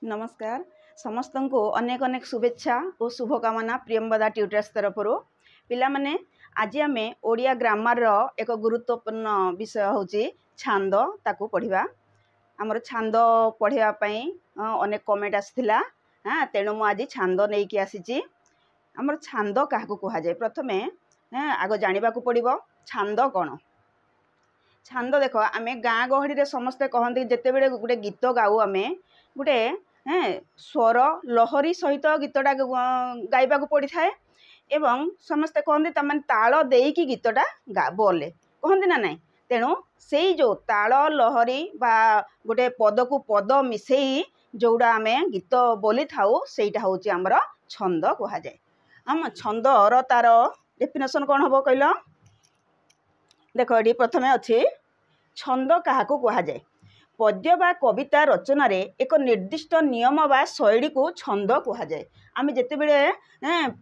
नमस्कार समस्त को अनेक अनेक शुभेच्छा और शुभकामना प्रियंवदा ट्यूटर्स तरफ पिला माने आज आम ओडिया ग्रामर एक गुरुत्वपूर्ण विषय होची छांद ताकू पढ़िबा आमर छांद पढ़ाई अनेक कमेंट आसला हाँ तेणु मु आज छांद नहीं कि आसी आमर छांद क्या कह जाए प्रथमे आग जाना पड़ो छांद कौन छांद देख आम गाँ गहली समस्ते कहते जिते बड़े गोटे गीत गाऊ आम गोटे स्वर लहरी सहित गीतटा गाइबा पड़ी थाए एवं समस्ते कहते तमें ताल देकी गीतटा बोले कहते ना ना तेणु से जो ताल लहरी बा गोटे पद को पद मिसई जोड़ा आम गीत बोली थाऊ सेटा हूँ आमर छंद कह जाए आम छंदर तार डेफिनेशन कौन हम कहल देख ये प्रथमे अच्छी छंद क्या कह जाए पद्य बा कविता रचन एक निर्दिष्ट नियम बा शैली को छंद कह जाए आम जिते बड़े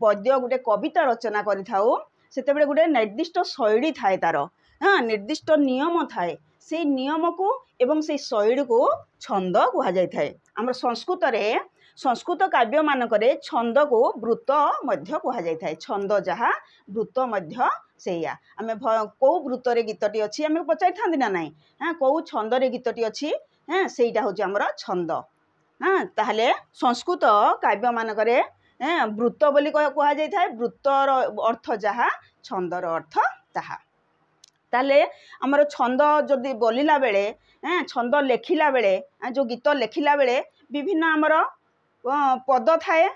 पद्य गोटे कविता रचना करते गोटे निर्दिष्ट शैली थाए तार हाँ निर्दिष्ट नियम थाए से नियम को एवं से शैली को छंद कह जाए आम संस्कृत काव्य मानक छंद को वृत्त कह जाए छंद जहाँ वृत्त सेया आम कौ वृत्तर गीतटी अच्छी आम पचारि था ना ना हाँ कौ छंदर गीतटी अच्छी हाँ सेटा हूँ आमर छंद हाँ ताहले संस्कृत काव्य मानक वृत्त बोली कह जाए वृत्तर अर्थ जहाँ छंदर अर्थ ताहा ताले आमर छंद जदि बोलिला बेले छंद लेखिला बेले जो गीत लेखिला बेले विभिन्न आमर पद थाए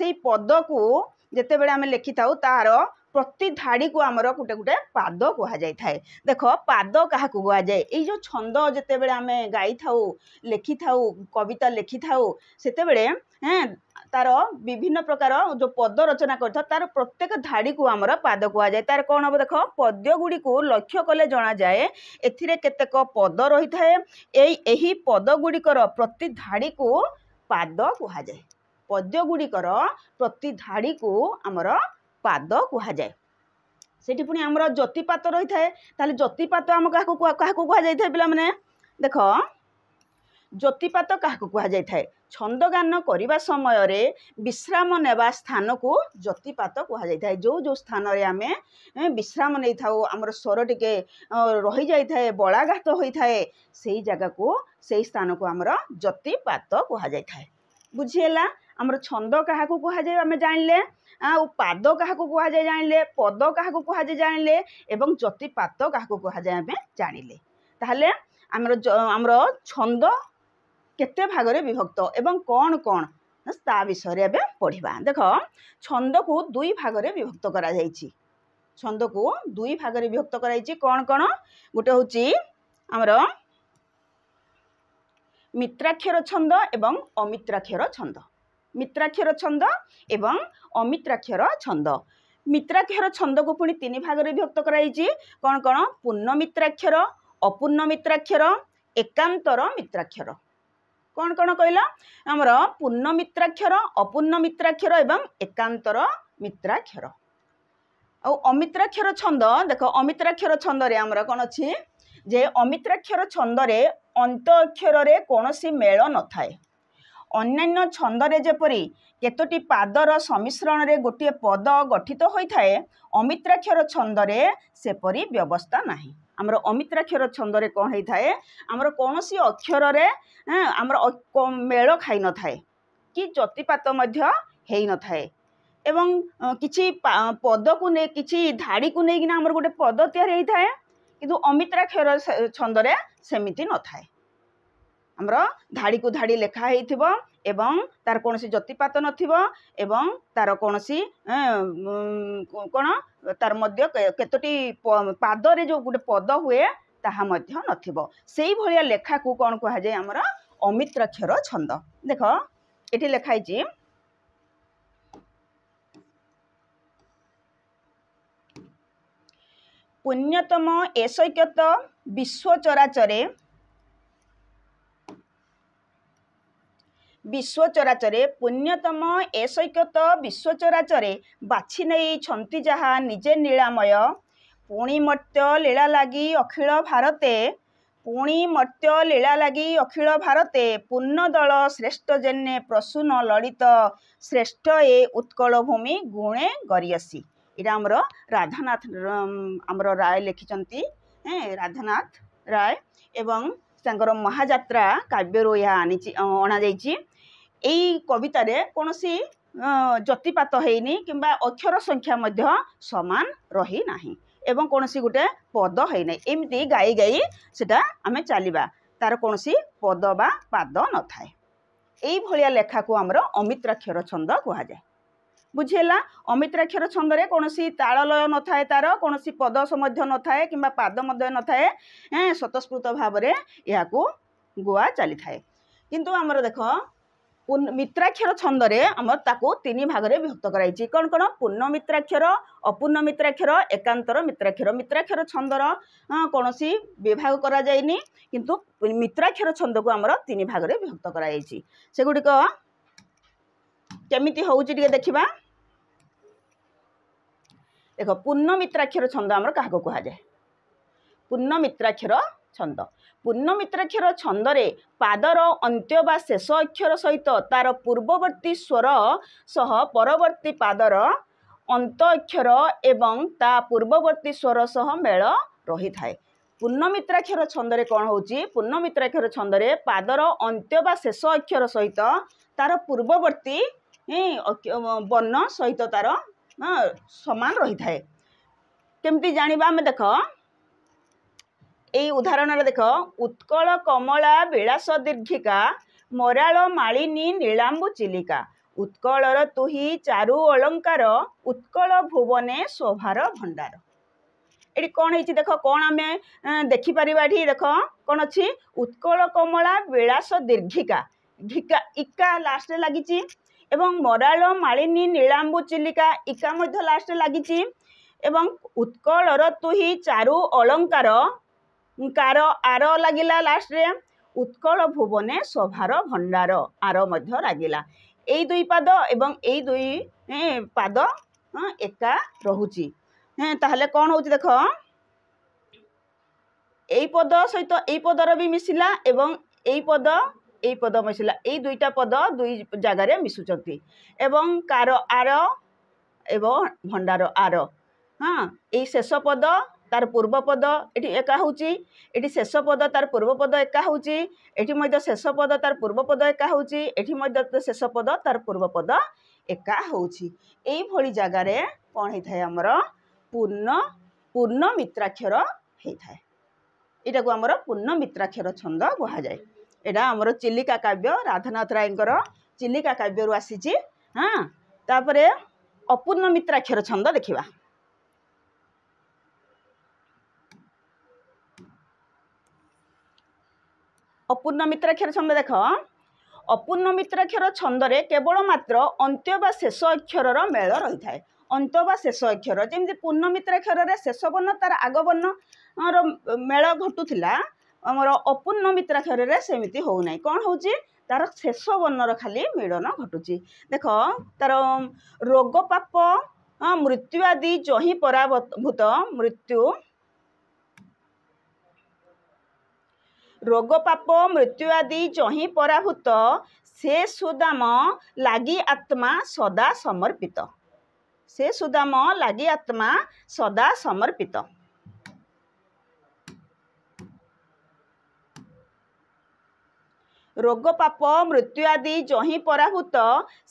से पद को जिते बड़े आम लेखि था तार प्रति धाड़ी को आमर गोटे गोटे पाद कह जाए देख पाद क्या कह जाए ये जो छंद जिते बड़े आम गाई था लेखि था कविता लेखि था सेते तार विभिन्न प्रकार जो पद रचना कर तार प्रत्येक धाड़ी को आमर पाद कह जाए तार कौन हम देख पद्य गुड़ी को लक्ष्य कले जना जाए एथिरे केतेक पद रही थाए पद गुड़िकर प्रति धाड़ी को पाद कह जाए पद्य गुड़िकर प्रति धाड़ी को आमर पाद कह जाए सेठी पुणी आमर ज्योतिपात रही थाए ताले ज्योतिपात आम क्या कह जाए पिला माने देख ज्योतिपात क्या कह जाए छंद गान करने समय रे विश्राम नेबा स्थान को ज्योतिपात कह जाए जो जो स्थान रे आम विश्राम नहीं था आमर स्वर टिके रही जाए बलाघात होता है से जगह को से स्थान को आमर ज्योतिपात कह जाए बुझीला आमर छंद क्या कह जाए आम जानले पाद क्या कह जाए जानले पद क्या कह जाए जानले एवं ज्योतिपात क्या कह जाए आम जानिले ताहले आमर छंद केते भागरे विभक्त एवं कौन कौन ता विषय एवं पढ़ा देख छंद को दुई भागरे विभक्त करा जायछि छंद को दुई भागरे विभक्त कराई कौन कौन गोटे हूँ आमर मित्राक्षर छंद एवं अमित्राक्षर छंद मित्राक्षर छंद एवं अमित्राक्षर छंद मित्राक्षर छंद को पुणी तीन भागरे विभक्त कराई कौन कौन पूर्ण मित्राक्षर अपूर्ण मित्राक्षर एकांतर मित्राक्षर कौन कौन कहला आमर पूर्ण मित्राक्षर अपूर्ण मित्राक्षर एवं एकांतर मित्राक्षर आ अमित्राक्षर छंद देख अमित्राक्षर छंद रे आमर कौन अच्छी जे अमित्राक्षर छंद रे अंत अक्षर रे कौनसी मेल न थाए अन्यान्य छंद रे जेपरी केतोटी पादर सम्मिश्रण रे गोटे पद गठित होता है अमित्राक्षर छंद रे सेपरी व्यवस्था नाही आमर अमित्राक्षर छंद रे कौन होता है आमर कौनसी अक्षर रे आमर मेल खाई न थाए कि ज्योतिपात मध्य हेई न थाए एवं किछि पद को ने किछि धाड़ी को नहीं आमर गोटे पद तैयार होता है किंतु अमित्राक्षर छंद रे सेमिति न थाए आमर धाड़ी को धाड़ी लेखा होइथिबो एवं तार कौन ज्योतिपात नथिबो एवं तार कौन कौन तार मध्य केतोटी पाद रे जो गोटे पद हुए ताहा मध्य नथिबो सेही भलिया लेखा को कौन कह जाए आमर अमित्राक्षर छंद देख एठी लेखाई छी पुण्यतम ऐसैक्यत विश्वचराचरे पुण्यतम ऐसैक्यत विश्वचराचरे बाछि नहीं छंती जहा निजे नीलामय पुणी मर्त्य लीला लगी अखिल भारते पुणी मर्त्य लीला लगी अखिल भारते पूर्ण दल श्रेष्ठ जेने प्रसून ललित श्रेष्ठ ए उत्कल भूमि गुणे गरियसी। इटा आमर राधानाथ आमर राय लिखिचंती राधानाथ राय एवं तांकर महाजात्रा काव्यरू यह अणा जाइछि। एई कवितारे कोनोसी जतिपात हेनी किंबा अक्षर संख्या मध्य समान रही नाही एवं कोनोसी गुटे पद है ना एमती गाई गाई सेटा आमे चलिबा तार कोनोसी पद बा पाद न थाए। एई भलिया लेखा को हमरो अमित्राक्षर छंद कहा जाए। बुझेला अमित्राक्षर छंद रे कोनोसी ताललय न थाए तार कोनोसी पद मध्य न थाए किंबा पाद मध्य न थाए स्वतस्फूर्त भाव रे याकू गुआ चली थाए। किंतु हमरो देखो मित्राक्षर छंद रे हमर ताको तीन भाग रे विभक्त कराइछि। कोन कोन पूर्ण मित्राक्षर अपूर्ण मित्राक्षर एकांतर मित्राक्षर। मित्राक्षर छंदर कोनोसी विभाग करा जायनी किंतु मित्राक्षर छंद को हमर तीन भाग रे विभक्त कराइछि। से गुडी को केमिति होउछि टिके देखिबा। देखो पूर्ण मित्राक्षर छंद हमर काहको कहा जाय। पूर्ण मित्राक्षर छंद पूर्ण मित्राक्षर छंद रे पादर अंत्य बा शेष अक्षर सहित तार पूर्ववर्ती स्वर सह परवर्ती पादर अंत अक्षर एवं ता पूर्ववर्ती स्वर सह मेल रही थाए। पूर्ण मित्राक्षर छंद रे कोन होउची पूर्ण मित्राक्षर छंद रे पादर अंत्य बा शेष अक्षर सहित तार पूर्ववर्ती वर्ण सहित तार समान रही थाए। केमती जानिबा हम देखो एई उदाहरण रे देखो उत्कल कमला विलास दीर्घिका मराल मालिनी नीलांबु चिलिका उत्कलर तुही चारु अलंकार उत्कल भुवने शोभार भंडार। एटी कौन है देखो कौन आम देखिपर देख कौन अच्छी उत्कल कमला विलास दीर्घिका ढिका इका लास्ट लगी एवं मराल मालिनी नीलांबु चिलिका इका मध्य लास्ट लगी एवं उत्कलर तुही चारु अलंकार कार आर लगिला लास्ट रे उत्कल भुवने शोभार भंडार आर मध्य लगिला। एई दुई पाद एवं एई दुई पाद एका रहुची ताहले कौन होची देखो एई पद सहित एई पदर भी मिसिला एवं एई पद मिसिला एई दुईटा पद दुई जगह रे मिसुचंती एवं कार आर एवं भंडार आर एई शेष पद तार पूर्व पद एटी एका होची एटी शेष पद तार पूर्व पद एका होची एटी मध्य शेष पद तार पूर्व पद एका होची एटी मध्य शेष पद तार पूर्व पद एका होची। एई भली जगह रे कोन हे थाए हमर पूर्ण मित्राक्षर हे थाए। एटा को हमर पूर्ण मित्राक्षर छंद कहा जाय। एटा हमर चिलिका काव्य राधानाथ रायंकर चिलिका काव्य रु आसीची। हां तापरे अपूर्ण मित्राक्षर छंद देखिबा। अपूर्ण मित्राक्षर छंद देख अपूर्ण मित्राक्षर छंद रे केवल मात्र अंत्य बा शेष अक्षर मेल रही थाए। अंत बा शेष अक्षर जमी पूर्ण मित्राक्षर रे शेष वर्ण तार आग वर्ण मेल घटुला आमर अपूर्ण मित्राक्षर रे सेमिति हो नाही। कौन होची तार शेष वर्ण खाली मिलन घटुची। देख तार रोग पाप मृत्यु आदि जही पराभूत मृत्यु रोग पाप मृत्यु आदि जही पराभूत से सुदाम लागी आत्मा सदा समर्पित से सुदाम लागी आत्मा सदा समर्पित। रोग पाप मृत्यु आदि जही पराभूत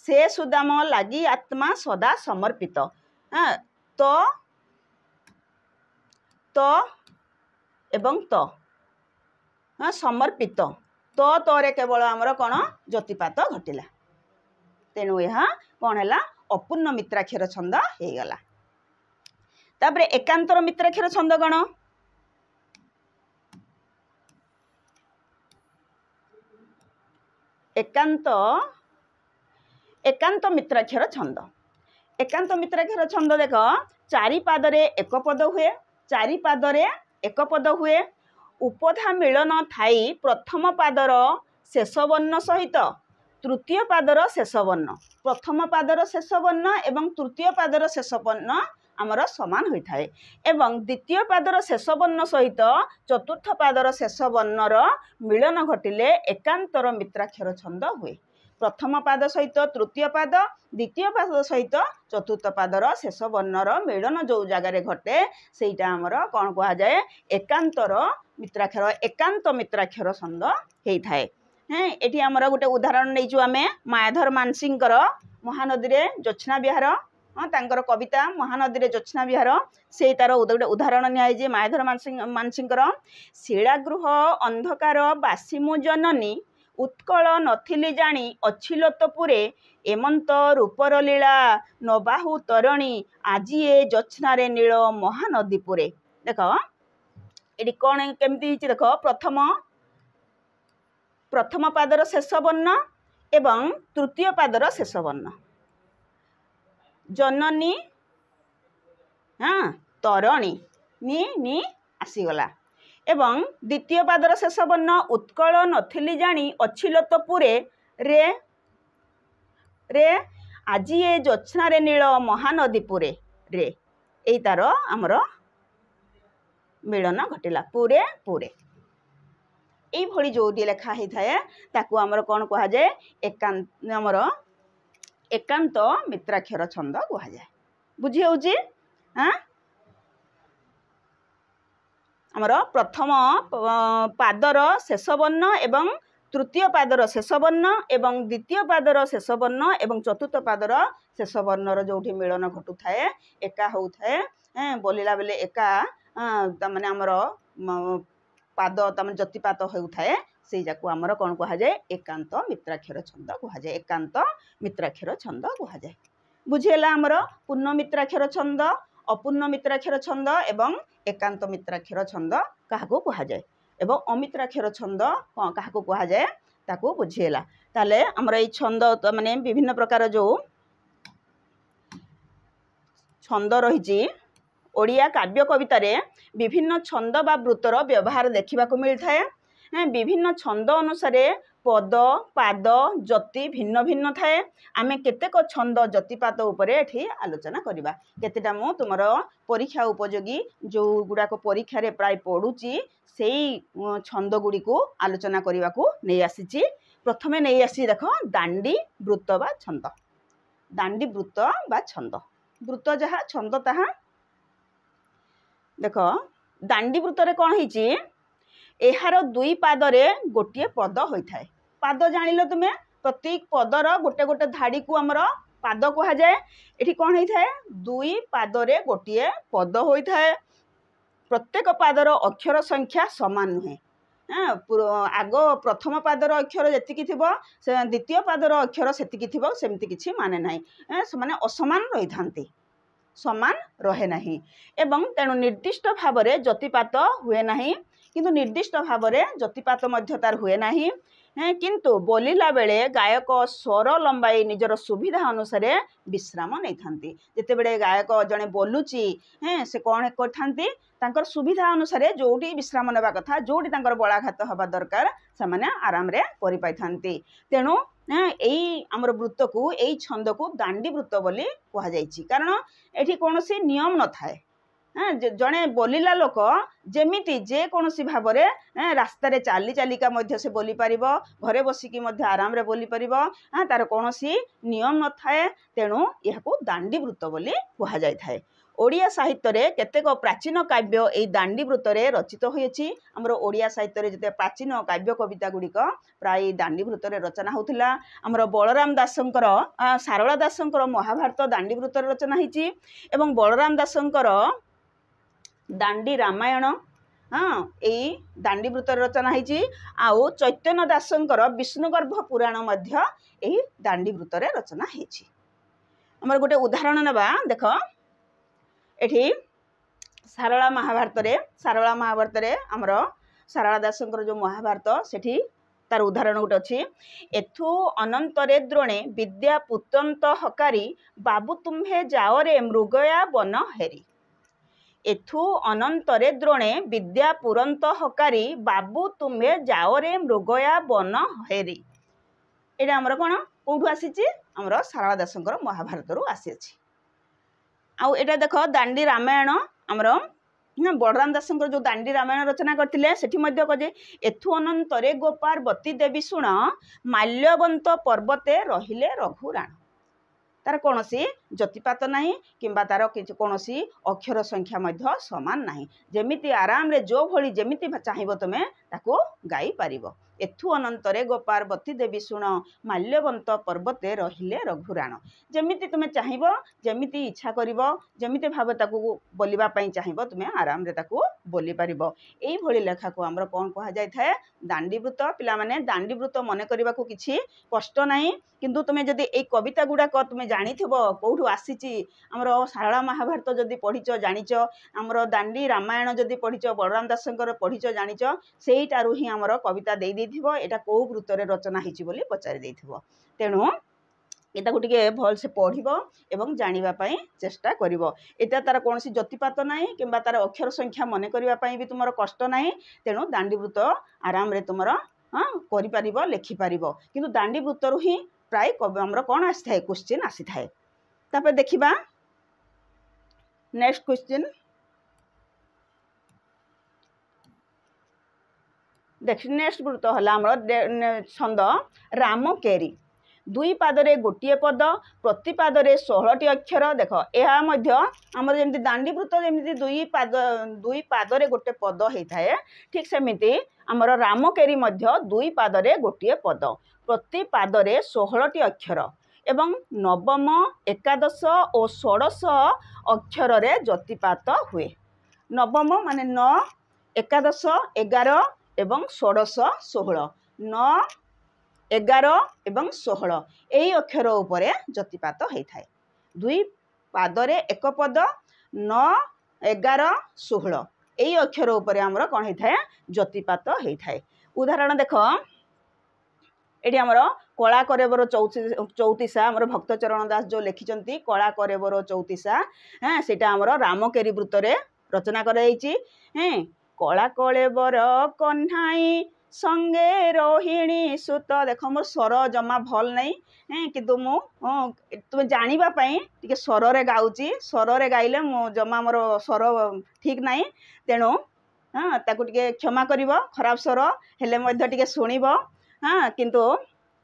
से सुदाम लागी आत्मा सदा समर्पित। तो एवं तो समर्पित तो तोरे केवल आमर कौन ज्योतिपात घटिला तेणु यह कौन है अपूर्ण मित्राक्षर छंद हो गला। तापर एकांतर मित्राक्षर छंद कौन एकांत मित्राक्षर छंद एकांत मित्राक्षर छंद देख चारि पादरे एक पद हुए चारि पादरे एक पद हुए उपधा मिलन थाई प्रथम पादर शेष वर्ण सहित तृतीय पादर शेष वर्ण प्रथम पादर शेष वर्ण एवं तृतीय पादर शेष वर्ण आमर समान होता है एवं द्वितीय पादर शेष वर्ण सहित चतुर्थ पादर शेष वर्णर मिलन घटिले एकांतर मित्राक्षर छंद हुए। प्रथम पाद सहित तृतीय पाद द्वितीय पाद सहित चतुर्थ पादर शेष वर्णर मिलन जो जगार घटे सेटा आमर कौन कह जाए एकांतर मित्राक्षर एकांत मित्राक्षर छंद होता है। ये आमर गोटे उदाहरण नहीं आम मायाधर मानसिंकर महानदी रे ज्योत्स्ना विहार तांकर कविता महानदी रे ज्योत्स्ना विहार से तार गोटे उदाहरण निजे मायाधर मानसिंकर शिलागृह अंधकार बासीमु जननी उत्कल नथिली जानी अछिलतपुरे एमंत रूपर लीला नबाहु तरणी आजी ए ज्योत्स्नारे नील महानदीपुरे। देख ये कौन केमती देख प्रथम पादर शेष वर्ण एवं तृतीय पादर शेष वर्ण जननी तरणी नी आसीगला एवं द्वितीय पादर शेष वर्ण उत्कल नथिली जानी अछिलतपुरे रे आजी ए ज्योत्स्नारे नील महानदीपुरे रे यही तार आमर मिलन घटिला पुरे पुरे यही भली जो लेखा होता है ताकू आमर कौन कह जाए एकांत आमर एकांत मित्राक्षर छंद कह जाए। बुझी होची आमर प्रथम पादर शेष वर्ण एवं तृतीय पादर शेष वर्ण एवं द्वितीय पादर शेष वर्ण एवं चतुर्थ पादर शेष वर्णर जो मिलन घटू थाए एका होता बोलिला बेले एका तमाने आमर पाद तमाने जतिपात होता है से जाकू आमर कौन कह जाए एकांत मित्राक्षर छंद कह जाए एकांत मित्राक्षर छंद कह जाए। बुझीला आमर पूर्ण मित्राक्षर छंद अपूर्ण मित्राक्षर छंद एवं एकांत मित्राक्षर छंद क्या कह जाए एवं अमित्राक्षर छंद क्या कह जाए ताकू बुझीला। ताले आमर ये छंद माने विभिन्न प्रकार जो छंद रही ओडिया काव्य कवितार विभिन्न छंद बा वृत्तर व्यवहार देखा मिलता है। विभिन्न छंद अनुसार पद पाद जति भिन्न भिन्न थाए आमे केतेक छंद जतिपात उपरे एठी आलोचना करिबा केतेटा मु तुमर परीक्षा उपयोगी जो गुडाक परीक्षा रे प्राय पडुची सेई छंद गुडी को आलोचना करिबा को नै आसीची। प्रथमे नै आसी देखो दांडी वृत्त बा छंद दांडी वृत्त बा छंद वृत्त जहा छंद ताहा देख दांडी वृत्त रे कोन हिची एहार दुई पादरे गोटे पद होता है। पाद जानिल तुमे प्रत्येक पदर गोटे गोटे धाड़ी को आमर पाद कह जाए। ये कौन होता है दुई पादरे गोटे पद होता है। प्रत्येक पादर अक्षर संख्या समान नुहे आग प्रथम पादर अक्षर जी थी द्वितीय पादर अक्षर से सेमती किसी माने ना से असमान रही था समान रहे नहीं एवं तेणु निर्दिष्ट भाव में जतिपात हुए नहीं किंतु निर्दिष्ट भाव में जतिपात तार हुए नहीं किंतु बोलिला बेले गायक स्वर लंबाई निजर सुविधा अनुसार विश्राम नहीं थांती। जिते बड़े गायक जड़े बोलुची से कौन कर सुविधा अनुसार जोटी विश्राम नेबा कथा जोटी बलाघात हवा दरकार से आराम रे करि पाई थांती। तेणु यही आमर वृत्त को यही छंद को दांडी वृत्त बोली कह जाइछि कारण एठी कोनोसी नियम न थाए। जड़े बोलिला लोक जेमिति जे कोनोसी भाव में रास्ता रे चाली चालिका मध्य से बोली पारिबो घरे बसिकी मध्य आराम रे बोली पारिबो तार कोनोसी नियम न थाए। तेणु यहाको दांडी वृत्त बोली कह जाय थाए। ओडिया साहित्य रे केतेक प्राचीन काव्य यही दांडी वृत्त रे रचित होइछि। हमर ओडिया साहित्य रे जते प्राचीन काव्य कविता गुड़िक प्राय दांडी वृत्त रे रचना होउथिला। हमर बलराम दासंकर सारला दासंकर महाभारत दांडी वृत्त रे रचना होइछि एवं बलराम दासंकर दांडी रामायण यही दांडी वृत्त रे रचना होइछि। आउ चैतन्य दासंकर विष्णुगर्भ पुराण मध्य यही दांडी वृत्त रे रचना होइछि। हमर गोटे उदाहरण नेबा देख एठी सारला महाभारत रे आमर सारला दासंकर जो महाभारत सेठी तार उदाहरण गोटे अच्छी एथु अनंतरे द्रोणे विद्या पुतंत हकारी बाबू तुम्हे जाओ रे मृगया वन हेरी। एथु अनंतरे द्रोणे विद्या पुरंत हकारी बाबू तुम्हे जाओ रे मृगया वन हेरी। ये आमर कौन कौटू आसी आमर सारला दासंकर महाभारत आसी। आउ एटा देख दांडी रामायण आमर बलराम दास जो दांडी रामायण रचना करते कहे एथु अनंतरे गोपार्वती देवी शुण माल्यवंत पर्वते रहिले रघुराण तार कौन जतिपात नहीं किंबा तार कौन अक्षर संख्या मध्य समान नहीं जमिति आराम रे जो भली जमिति चाहिए तुम्हें ताको गाई पारिबो एथु अनंतरे गोपार्वती देवी शुण माल्यवंत पर्वते रहिले रघुराण जमिति तुम्हें चाहिए जमिति इच्छा करिवो जमिति भाव ताको बोलिबा पई चाहिए तुम्हें आराम रे ताको बोली पारिबो एई भली लेखा को हमर कोन कहा जाय थाए दांडीवृत्त पिला माने दांडीवृत्त मने करबा को किछि कष्ट नाही किंतु तुम्हें जदि एई कविता गुडा को तुम्हें जानिथिबो कोठु आसीची हमर सारळा महाभारत जदि पढिचो जानिचो हमर दांडी रामायण जदि पढिचो बलराम दासंकर पढिचो जानिचो सेईटारु ही हमर कविता देई देथिबो एटा को वृत्तरे रचना हिची बोली पचारि देथिबो तेणु एटा को टिके भल से पढ़िबो एवं जानिबा पई चेष्टा करिवो एटा तार कोनसी जतिपात नाही किंबा तार अक्षर संख्या मने करिबा पई भी तुमरो कष्ट नाही तेणु दांडीवृत्त आराम रे तुमरो करि पारिबो लेखि पारिबो किंतु दांडीवृत्त रु ही प्राय हमरो कोन आसी थाए क्वेश्चन आसी थाए तापर देखिबा नेक्स्ट क्वेश्चन देख नेक्स्ट वृत्त हला हमरो छंद रामकेरी दुई पादरे गोटे पद प्रति पादरे 16टी अक्षर देख यह आमर जमी दांडीवृत्त जमी दुई पादरे गोटे पद होता है ठीक सेमिति आमर रामकेरी दुई पादरे गोटे पद प्रति पादरे 16टी अक्षर एवं नवम एकादश और षोडश अक्षर रे जतिपात हुए नवम माने 9 एकादश 11 एवं षोडश 16 9 11 एवं 16 यही अक्षर उपरे जतिपात होता है दुई पादरे एक पद 9 11 16 यही अक्षर उपरे आमर कौन होता है जतिपात होता है उदाहरण देख ये आमर कला करेबर चौतीसा आमर भक्तचरण दास जो लिखिं कला करेबर चौतीसा हाँ सेटा आमर रामकेरी वृत्त रचना कराई कला कलेबर कन्हाई संगे रोहिणी सुत देख मोर स्वर जमा भल नहीं किंतु मु तुम जानापी टे स्वर रे गाऊँगी स्वर रे गाइले मो जमा मोर स्वर ठीक नहीं तेणु हाँ ताकू टे क्षमा कर खराब स्वर हेले टे शुणव हाँ किंतु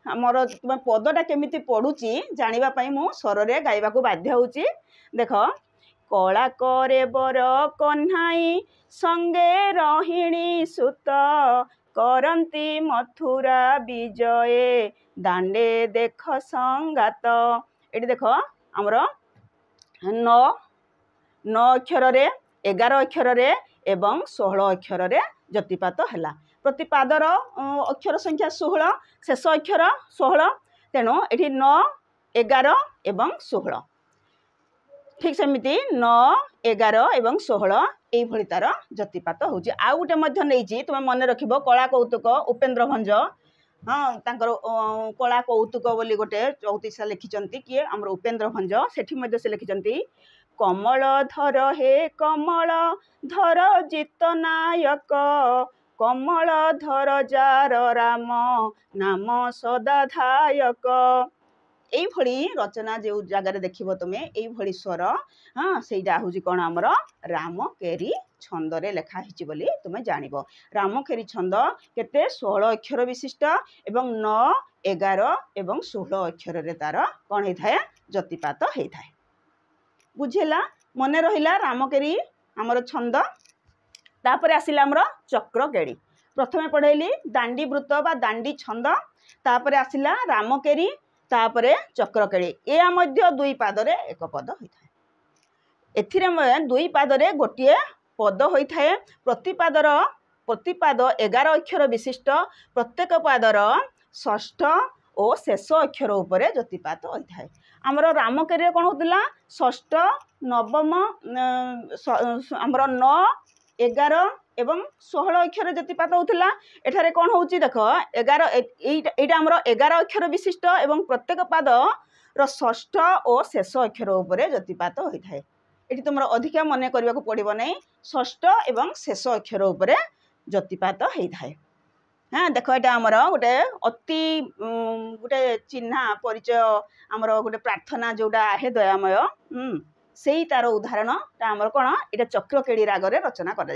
मोर तुम पदटा केमिति पढ़ुची जानापी मु स्वर रे गाइबा को बाध्य होउची देख कला करेबर कन्हाई संगे रोहिणी सुत करंती मथुरा विजये दांडे देख संगात ये देख आमर 9 अक्षर रे 11 अक्षर रे एवं 16 अक्षर रे जतिपात हैला प्रति पादर अक्षर संख्या 16 शेष अक्षर 16 तेणु ये 9 11 एवं 16 ठीक सेमिति 9 11 एवं 16 यही तार जतिपात होउची आउ गोटे मध्य नहीं तुम मन रखिबो कला कौतुक उपेन्द्र भंज हाँ तांकर कला कौतुक बोली गोटे चौतीसा लिखिचंती किए हमर उपेन्द्र भंज सेठी मध्य से लिखिचंती कमल धर हे कमल धर जित नायक कमल धर जार राम नाम सदा धायक यही भली रचना जो जगार देखिबो तुम्हें यही भली स्वर हाँ सेटा हूँ कौन आमर रामकेरी छंद रे लेखा हिची बोली तुम्हें जानिबो रामकेरी छंद केते 16 अक्षर विशिष्ट एवं 9 11 एवं 16 अक्षर रे तार कौन होता है जतिपात होता है बुझेला मन रहिला रामकेरी आमर छंद तापर आसिला आमर चक्रकेड़ी प्रथमे पढ़ेली दांडी वृत्त बा दांडी छंद तापर आसिला रामकेरी तापरे चक्रकेड़ी या मध्य दुई पादरे एक पद होता है एथिरे दुई पादरे गोटे पद होता है प्रति पाद 11 अक्षर विशिष्ट प्रत्येक पादर षष्ठ और शेष अक्षर उपरे जतिपात होता है आमर रामकेरी कौन होता षष्ठ नवम आमर 9 11 एवं 16 अक्षर जतिपात होता एठारे कौन होची देख 11 एटा आमर 11 अक्षर विशिष्ट एवं प्रत्येक पाद षष्ठ और शेष अक्षर उपरे जतिपात होता है ये तुम अधिका मन करने को पड़ो नहीं षष्ठ एवं शेष अक्षर उपरे जतिपात होता है हाँ देख यहाँ आमर गोटे अति गोटे चिन्हा परिचय आमर गोटे प्रार्थना जोटा है दयामय सेई तार उदाहरण आमर कौन ये चक्रकेड़ी रागरे रचना कर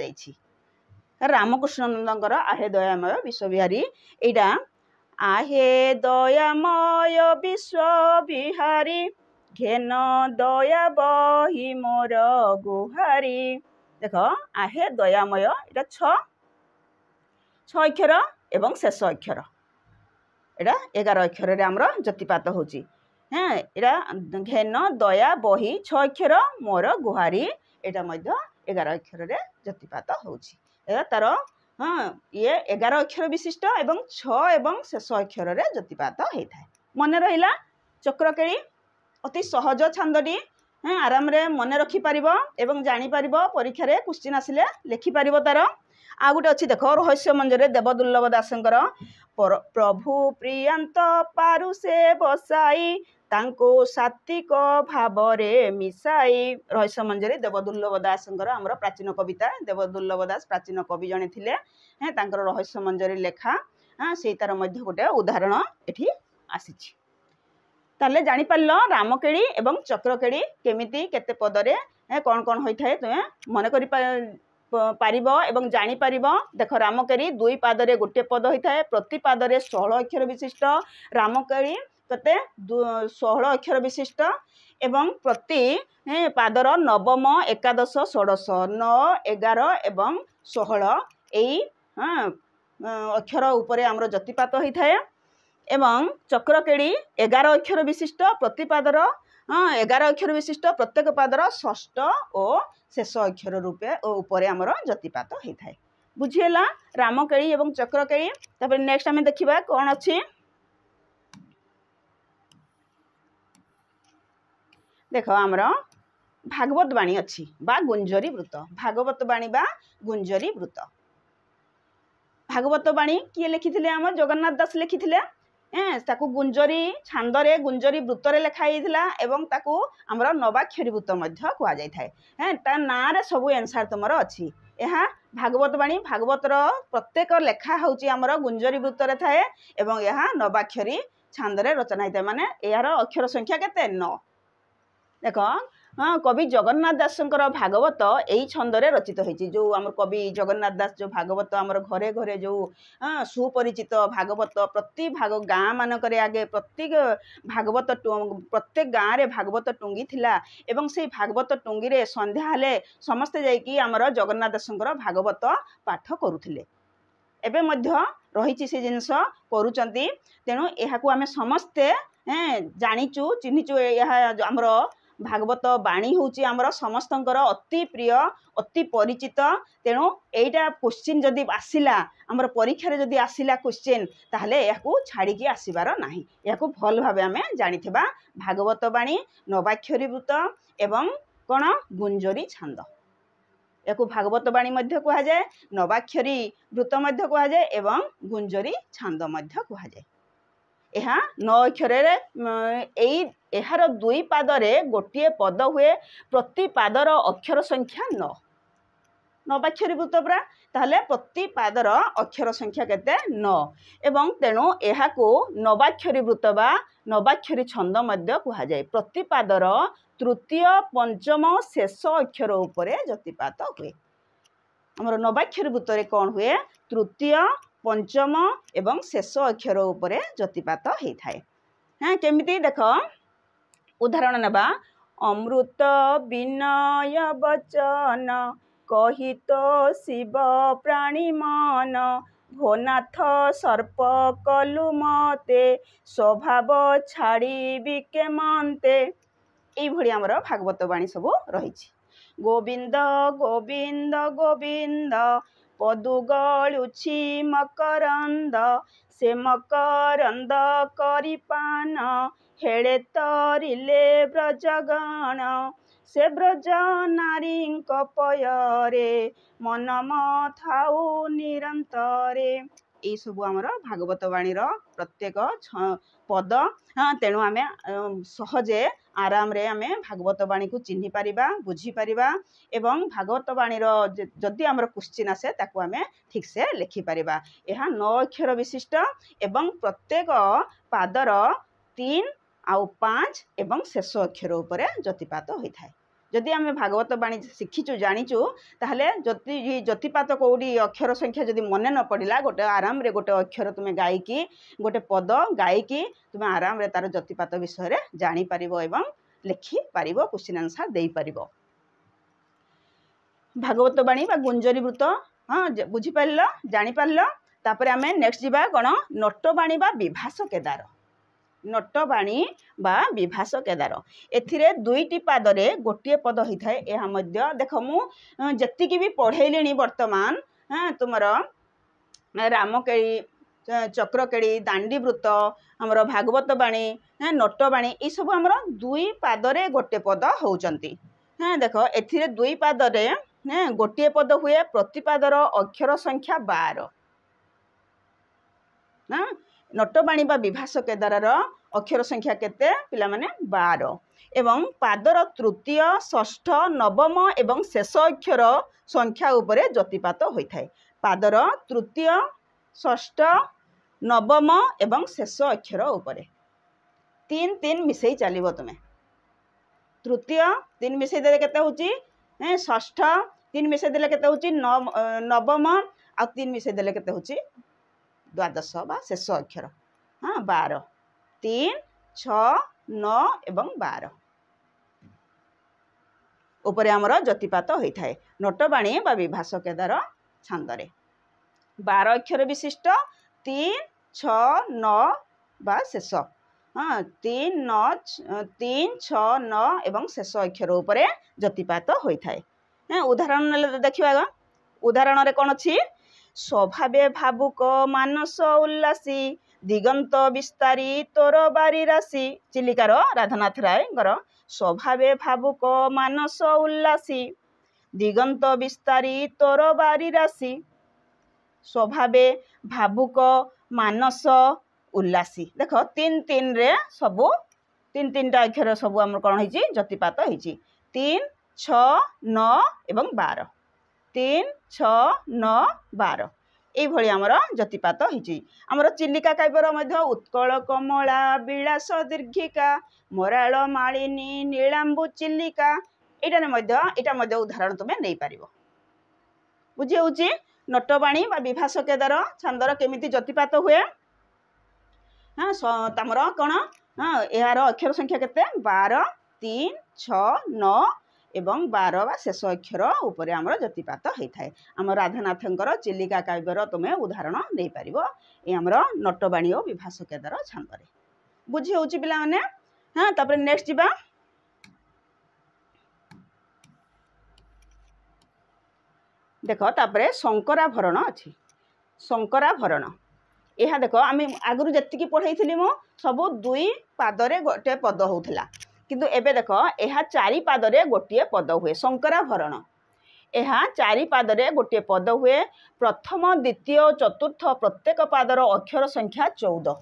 रामकृष्ण नंदर आहे दयामय विश्वविहारी एटा आहे दयामय विश्वविहारी घेन दया बही मोर गुहारी। देख आहे दयामय एटा छ अक्षर एवं शेष अक्षर एटा 11 अक्षर आमर जतिपात होची। हाँ यहाँ घेन दया बही 6 अक्षर मोर गुहारी एटा 11 अक्षर जतिपात होची। तार हाँ ये 11 अक्षर विशिष्ट एवं 6 एवं शेष अक्षर जतिपात होता है। मन रहा चक्रकेड़ी अति सहज छांदी। हाँ आराम रे मन रखिपर एवं जापर परीक्षा रे क्वेश्चन आसिले लिखिपर। तार आ गोटे अच्छी देख रहस्य मंजरे देवदुर्लभ दासंकर प्रभु प्रियंत पारु से बसाई तांको सात्विक भाव रे मिसाई। रहस्य मंजरी देवदुर्लभ दासंकर आमर प्राचीन कविता। देवदुर्लभ दास प्राचीन कवि जड़े थे। हाँ तांकर रहस्य मंजरी लेखा हाँ से तार मध्य गोटे उदाहरण एठी आसीछि। ताले जानि पारल रामकेड़ी एवं चक्रकेड़ी केमिति केते पदरे कौन कौन होता है तुम मन करि पारिब एवं जानि पारिब। देख रामकेड़ी 2 पादरे गोटे पद होता है। प्रति पादरे 16 अक्षर विशिष्ट रामकेड़ी कते 16 अक्षर विशिष्ट एवं प्रति पादर नवम एकादश षोडश 9 11 एवं 16 यही अक्षर उपरे आमर जतिपात होता है। एवं चक्रकेड़ी 11 अक्षर विशिष्ट प्रति पादर 11 अक्षर विशिष्ट प्रत्येक पादर षष्ठ और शेष अक्षर रूपे उपरे आमर जतिपात होता है। बुझीगला रामकेड़ी एवं चक्रकेड़ी। तापर नेक्स्ट आम देखा कौन अच्छी देख आमर भागवत बाणी अच्छी बा गुंजरी वृत्त। भागवत बाणी बा गुंजरी वृत्त। भागवत बाणी किए लिखी आम जगन्नाथ दास लिखी ताकू गुंजरी छांदरे गुंजरी वृत्तरे लिखाई एवं ताकू आमर नवाक्षरी वृत्त कह जाए। ता ना रे सबू एनसार तुमर अच्छी। यहाँ भागवत बाणी भागवतर प्रत्येक लेखा हूँ आमर गुंजरी वृत्तरे थाए एवं यहाँ नवाक्षरी छांदरे रचना होता है। माने यार अक्षर संख्या केते 9। देख हाँ कवि जगन्नाथ दासंकर भागवत यही छंदरे रचित होती। जो आम कवि जगन्नाथ दास जो भागवत आमर घरे घरे जो सुपरिचित भागवत प्रति गाँ मानक आगे प्रत्येक भागवत प्रत्येक गाँव में भागवत टुंगी थिला एवं से भागवत टुंगी रे संध्या हेले समस्ते जाइकी आमर जगन्नाथ दासंकर भागवत पाठ करुथिले। एबे मध्य रही से जिनस करुचंती। तेणु यहाकू आमे समस्ते जानिचु चिन्हिचु। यह आमर भागवत बाणी हूँ आमर समस्तंकर अति प्रिय अति परिचित। तेणु एटा क्वेश्चन जदि आसिला आमर परीक्षा रे जदि आसिला क्वेश्चन ताहले याकू छाड़ी आसबार नाही। याकू भल भाबे आमे जानिथिबा भागवत बाणी नवाक्षरी वृत्त एवं कौन गुंजरी छांद। याकू भागवत बाणी मध्य कह जाए नवाक्षरी वृत्त मध्य कह जाए एवं गुंजरी छांद मध्य कह जाए। यहाँ 9 अक्षर यार 2 पादरे गोटे पद हुए प्रति पादर अक्षर संख्या 9 नवाक्षरी वृत्त पूरा ताहले प्रति पादर अक्षर संख्या केते 9 एवं तेणु यहाकू नवाक्षरी वृत्त बा नवाक्षरी छंद मध्य कह जाए। प्रति पादर तृतीय पंचम शेष अक्षर उपरे जतिपात हुए। आमर नवाक्षरी वृत्त रे कौन हुए तृतीय पंचम एवं शेष अक्षर उपरे जतिपात होता है। हाँ केमिति देख उदाहरण नेबा अमृत विनय वचन कहित शिव प्राणी मन भोनाथ सर्प कलु मते स्वभाव छाड़ी बिके मनते। ये आमर भागवत बाणी सब रही। गोविंद गोविंद गोविंद पदु गलुछि मकरंद से मकरंद करी पान हेड़े तरिले ब्रजगण से ब्रज नारी पयरे मन थाऊ निरंतरे। यही सब आमर भागवत बाणीर प्रत्येक पद। हाँ तेणु आमे सहजे आराम रे आमे भागवत बाणी को चिन्हि पारिबा बुझी पारिबा एवं भागवत बाणीर जदि आमर क्वेश्चन आसे ताकू आमे ठीक से लिखि पारिबा। यह 9 अक्षर विशिष्ट एवं प्रत्येक पादर 3 आउ 5 एवं शेष अक्षर उपरे जतिपात होता है। जदि आम भागवत बाणी शिखीचु जानीचु ताहले जतिपात कौटी अक्षर संख्या जदि मन न पड़ा गोटे आराम रे गोटे अक्षर तुम्हें गायकी गोटे पद गायकी तुम्हें आराम रे तार जतिपात विषय जानी पारिबो एवं लिखि पारिबो क्वेश्चन आंसर दे पारिबो। भागवत बाणी बा गुंजरी वृत्त हाँ बुझी पारल जानी पारल। तापर आम नेक्स्ट जीवा कौन नटबाणी बा विभास केदार। नटबाणी बा विभास केदार एथिरे दुईटी पादरे गोटे पद होता है। यह मध्य देख मु जतिकी भी पढ़ेली वर्तमान तुमर रामकेड़ी चक्रकेड़ी दांडी वृत्त आमर भागवत बाणी नटबाणी ये सब आमर दुई पादरे गोटे पद होउचंती। देख एथिरे दुई पादरे गोटे पद हुए प्रतिपादर अक्षर संख्या 12 नटबाणी बा विभास केदार अक्षर संख्या केते पिला माने 12 एवं पादर तृतीय षष्ठ नवम एवं शेष अक्षर संख्या उपरे जतिपात होता है। पादर तृतीय षष्ठ नवम एवं शेष अक्षर उपरे 3 मिसई चलो तुम्हें तृतीय 3 मिसई देले केते होची षष्ठ 3 मिसई देले केते होची नवम आ 3 मिसई देले केते होची द्वादश बा शेष अक्षर 12 3 6 9 एवं 12 उपरे आमर जतिपात होता है। नटबाणी बा विभास केदार छांदरे 12 अक्षर विशिष्ट 3 6 9 बा शेष 3 6 9 एवं शेष अक्षर उपरे जतिपात होता है। उदाहरण देखा उदाहरण रे कौन अच्छी स्वभावे भावुक मानस उल्लासी दिगंत विस्तारी तोर बारी राशि चिलिकार राधानाथ राय स्वभावे भावुक मानस उल्लासी दिगंत विस्तारी तोर बारी राशि स्वभावे भावुक मानस उल्लासी देख 3 रे सबू 3 टा अक्षर सबू आम कौन हो जतिपात होती 3 6 9 एवं 12 3 6 9 12 ये आमर जतिपात होती। आमर चिलिका काव्यर मध्य उत्कल कमला विलास दीर्घिका मराल मालिनी नीलांबु चिलिका यहाँ उदाहरण तुम्हें नहीं पार बुझी हूँ। नटबाणी बा विभास केदार छांदर केमिति जतिपात हुए तमर कौन यार अक्षर संख्या केते 12 3 6 9 एवं 12 बा शेष अक्षर उपरे आमर जतिपात होता है। आम राधानाथंकर चिलिका काव्यर तुम्हें उदाहरण नहीं पार ये आमर नटबाणी और विभास केदार छांदरे बुझी हूँ पिला माने। तापर नेक्स्ट जीवा देख तापर शंकराभरण अच्छी शंकराभरण यह देख आम आगु जी पढ़ाई मु सब 2 पादरे गोटे पद होता किंतु एबे देख यह 4 पादरे गोटे पद हुए शंकराभरण यह 4 पादरे गोटे पद हुए प्रथम द्वितीय चतुर्थ प्रत्येक पादर अक्षर संख्या 14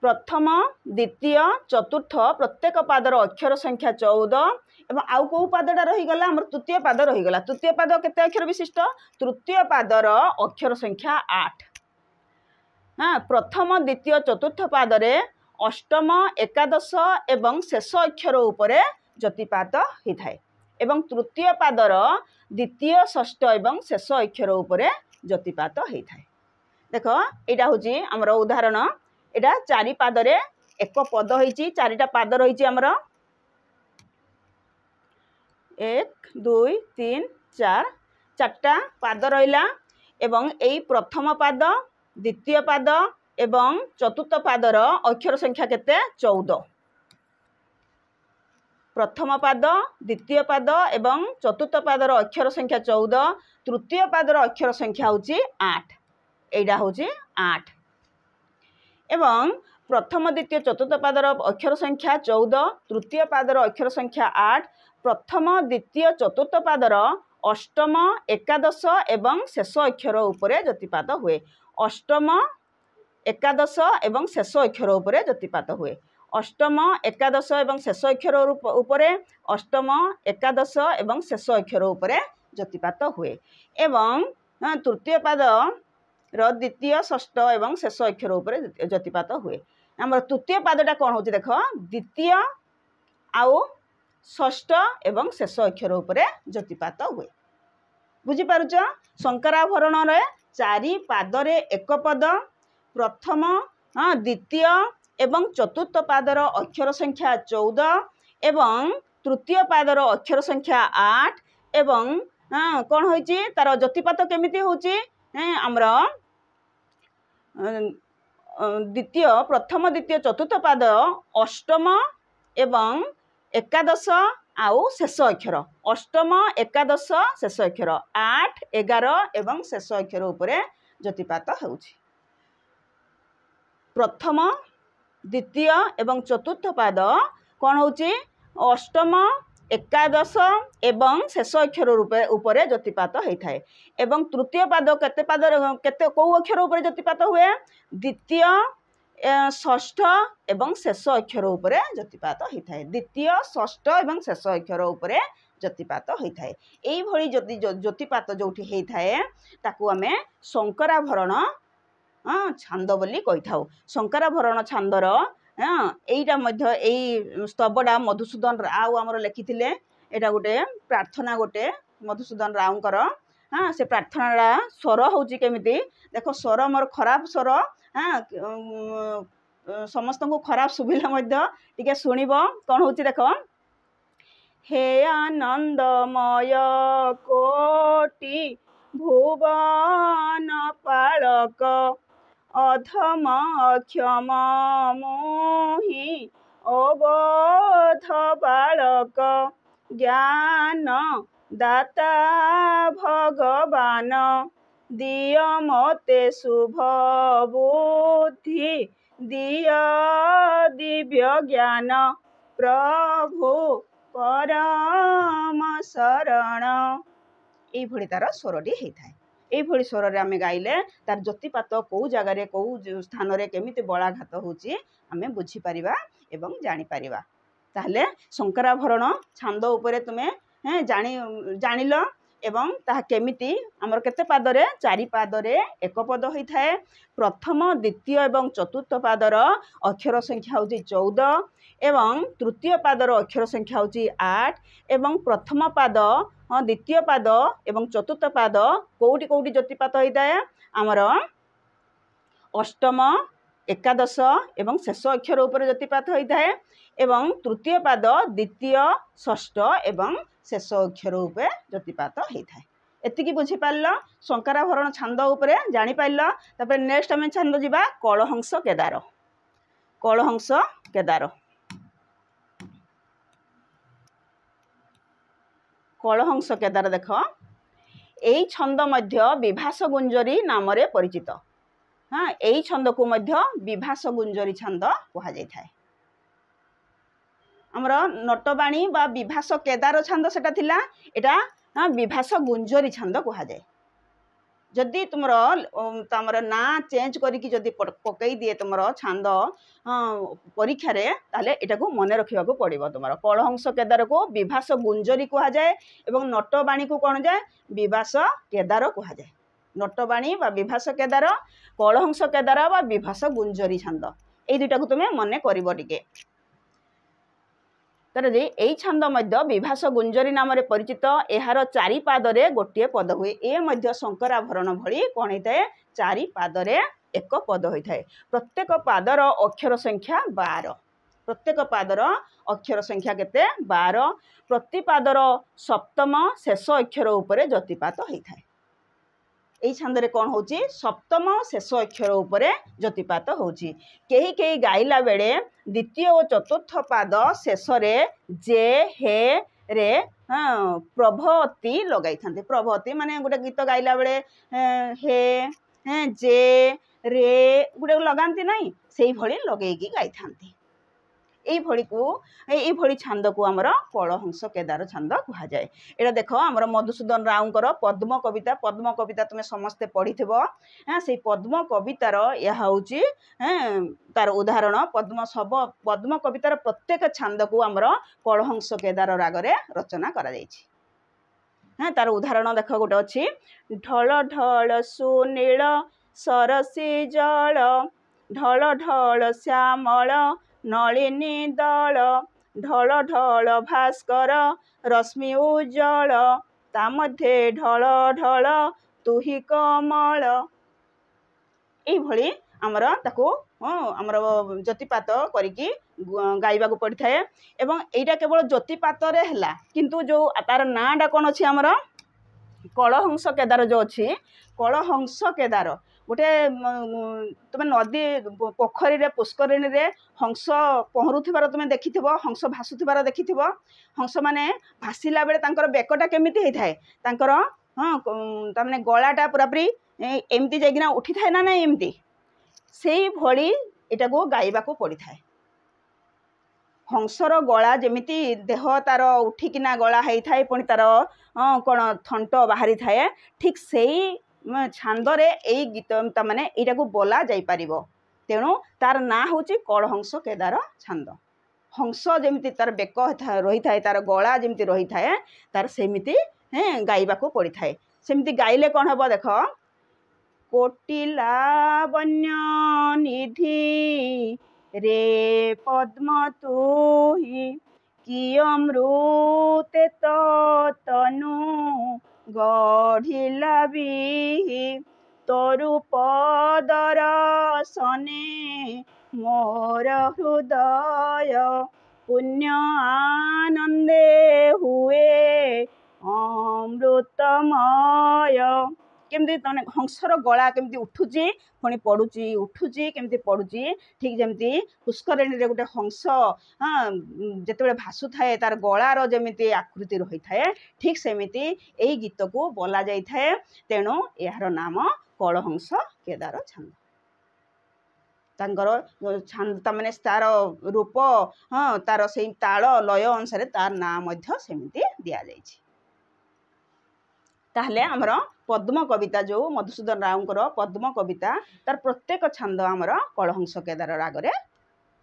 प्रथम द्वितीय चतुर्थ प्रत्येक पादर अक्षर संख्या 14 एवं आउ को पादटा रहीगला आम तृतीय पाद रहीगला तृतीय पाद केते अक्षर विशिष्ट तृतीय पादर अक्षर संख्या 8 प्रथम द्वितीय चतुर्थ पादरे अष्टम एकादश एवं शेष अक्षर उपरे जतिपात होता है एवं तृतीय पादर द्वितीय षष्ठ एवं शेष अक्षर उपरे जतिपात होता है। देख यहाँ हूँ आमर उदाहरण यहाँ 4 पादरे एक पद होती 4टा पाद रही आमर 1 2 3 4 4टा पाद रहा एवं यही प्रथम पाद द्वितीय पाद एवं चतुर्थ पादर अक्षर संख्या केते 14 प्रथम पाद द्वितीय पाद एवं चतुर्थ पादर अक्षर संख्या 14 तृतीय पादर अक्षर संख्या होची 8 एटा होची 8 एवं प्रथम द्वितीय चतुर्थ पादर अक्षर संख्या 14 तृतीय पादर अक्षर संख्या 8 प्रथम द्वितीय चतुर्थ पादर अष्टम एकादश एवं शेष अक्षर उपरे जतिपात हुए अष्टम एकादश एवं शेष अक्षर उपरे जतिपात हुए अष्टम एकादश एवं शेष अक्षर उपरे अष्टम एकादश एवं शेष अक्षर उपरे जतिपात हुए एवं तृतीय पाद द्वितीय षष्ठ एवं शेष अक्षर उपरे जतिपात हुए। आम तृतीय पादटा कौन हो देख द्वितीय आउ षष्ठ एवं शेष अक्षर उपरे ज्योतिपात हुए। बुझी पारुछ शंकराभरण रे चारि पादरे एक पद प्रथम द्वितीय एवं चतुर्थ पादर अक्षर संख्या 14 एवं तृतीय पादर अक्षर संख्या 8 एवं कौन होइछि तार ज्योतिपात केमिति होछि हमर द्वितीय प्रथम द्वितीय चतुर्थ पाद अष्टम एवं एकादश आउ शेष अक्षर अष्टम एकादश शेष अक्षर 8 11 एवं शेष अक्षर उपरे ज्योतिपात होछि। प्रथम द्वितीय एवं चतुर्थ पाद कौन होछि अष्टम एकादश एवं शेष अक्षर उपरे ज्योतिपात होता है। एवं तृतीय पाद केते कौ अक्षर उपरे ज्योतिपात हुए द्वितीय षष्ठ एवं शेष अक्षर उपरे ज्योतिपात होता है। द्वितीय षष्ठ एवं शेष अक्षर उपरे ज्योतिपात होता है। एई भଳି ज्योतिपात जोठी होता है ताकू आमे शंकराभरण छांद बोली कहि थाउ। शंकराभरण छांदर एईटा मध्य एई स्तबडा मधुसूदन राव आमर लिखिथिले। एटा गोटे प्रार्थना गोटे मधुसूदन रावकर से प्रार्थनाटा स्वर होउची केमिति देखो स्वर मोर खराब स्वर समस्त को खराब सुभिला मध्य टिके सुनिबो कोन होउची देखो हे आनंदमय कोटि भुवन पालक अधम क्षम मोहि अबोध बालक ज्ञान दाता भगवान दिय मते शुभ बुद्धि दिय दिव्य ज्ञान प्रभु परम शरण। एई भଳି तार स्वरटी होता है। एई भଳି स्वर आमे गाइले तार ज्योतिपात कौ जगार कौ स्थान रे केमिति बलाघात होची आमे बुझी परिबा एवं जानि परिबा। ताहले शंकराभरण छांद उपरे तुमे जानिल एवं ताहा केमिति हमर केते पादरे चारि पादरे एक पद होता है। प्रथम द्वितीय एवं चतुर्थ पादर अक्षर संख्या होची 14 एवं तृतीय पादर अक्षर संख्या होची 8 एवं प्रथम पाद द्वितीय पाद एवं चतुर्थ पाद कोउटी कोउटी ज्योतिपात होता है आमर अष्टम एकादश एवं शेष अक्षर उपर ज्योतिपात होता है एवं तृतीय पाद द्वितीय षष्ठ एवं शेष अक्षर उपर ज्योतिपात होता है। एतिकी बुझी पारल शंकराभरण छांद उपरे जानि पारल। तापर नेक्स्ट आमे छांद जिबा कलहंस केदार। कलहंस केदार कलहंस केदार देख एई छंद मध्य विभास गुंजरी नाम रे परिचित। एई छंद को मध्य विभास गुंजरी छंद कहा जाय थाए। हमर नटबाणी बा विभास केदार छंद सेटा थिला एटा विभास गुंजरी छंद कहा जाए। जदि तुमर ना चेंज करिकी जदि पकई दिए तुमर छांद परीक्षा रे ताले एटा को मने रखिबा को पड़िबो। तुमर कलहंस केदार को विभास गुंजरी कहा जाए एवं नटबाणी को कोन जाए विभास केदार कहा जाए। नटबाणी बा विभास केदार कलहंस केदार बा विभास गुंजरी छंद एई दुटा को तुमे मने करिवो टिके। तर एई छंद मध्य विभास गुंजरी नाम रे परिचित। एहार चारि पादरे गोटे पद हुए। ए मध्य शंकराभरण भली कोन होइताए चारि पादरे एक पद होइताए। प्रत्येक पादर अक्षर संख्या 12। प्रत्येक पादर अक्षर संख्या केते 12। प्रति पादर सप्तम शेष अक्षर उपरे ज्योतिपात होइताए। एई छंदरे कोन होची सप्तम शेष अक्षर उपरे ज्योतिपात होची। केही केही गाइला बेले द्वितीय और चतुर्थ पाद शेष रे जे हे रे प्रभवती लगाई थांते। प्रभवती माने गोटे गीत गाइला बेले हे जे रे गोटे लगांती नहीं सेही भली लगेगी गाई थांती। एई भली छंद को आमर कलहंस केदार छंद कहा जाए। एटा देखो आमर मधुसूदन रावकर पद्म कविता तुमे समस्ते पढ़िथिबो। से पद्म कवितार यह होची तार उदाहरण पद्म कवितार प्रत्येक छंद को आमर कलहंस केदार रागरे रचना करा जायछि। तार उदाहरण देख गोटे अच्छी ढल ढल सुनील सरसी जल ढल ढल श्यामल नलिनी दल ढल ढल भास्कर रश्मि उज्जवल ता मध्ये ढल ढल तुहि कमल एभली आमर ताको आमर ज्योतिपात करिकी गाइबाकू पड़ी थाए एवं एटा केवल ज्योतिपात रे हला किंतु जो तार नाटा कौन अच्छी आमर कलहंस केदार जो अच्छी कलहंस केदार गोटे तुम नदी पोखरी रे पुष्करिणी रे हंस पहरुथिबार तुम देखिथिबो हंस भासुथिबार देखिथिबो हंस माने भासिला बेले तांकर बेकटा केमिति हेइ थाए तांकर तामाने गलाटा पूरापूरी एमती जाइकिना उठी थाए ना नहीं एमती से भली एटा को गाइबाकू पड़ी थाए हंसर गला जमिति देह तार उठिकिना गला हेइ थाए पुणी तार कौन थंट बाहरी थाए ठीक से छांदरे ए गीत माने एटा को बोला जाई परिबो तेणु तार ना होची कलहंस केदार छांद हंस जमिति तार बेक रही थाए तार गला जमिति रही थाए तार सेमिति गाइबाकू पड़ी थाए सेमिति गाइले कौन हबो देख कोटि लावण्य निधि रे पद्म तुहि कि अमृते तनु गढ़िला बिहि तोरु पदरसने मोर हृदय पुण्य आनंदे हुए अमृतमय केमती तने हंसर गला केमती उठुची पुणी पड़ुची उठुची केमती पड़ुची ठीक जमती पुष्करिणी रे गोटे हंस जेतेबेले भासु थाए तार गलार जमिति आकृति रही थाए ठीक सेमिति एई गीत को बोला जाई थाए तेणु यार नाम कलहंस केदार छांद तांकर छांद माने तार रूप तार से ताल लय अनुसार तार नाम मध्य सेमिति दिया जाइछि ताहले आमर पद्म कविता जो मधुसूदन राउंकर पद्म कविता तार प्रत्येक छंद आमर कलहंस केदार रागरे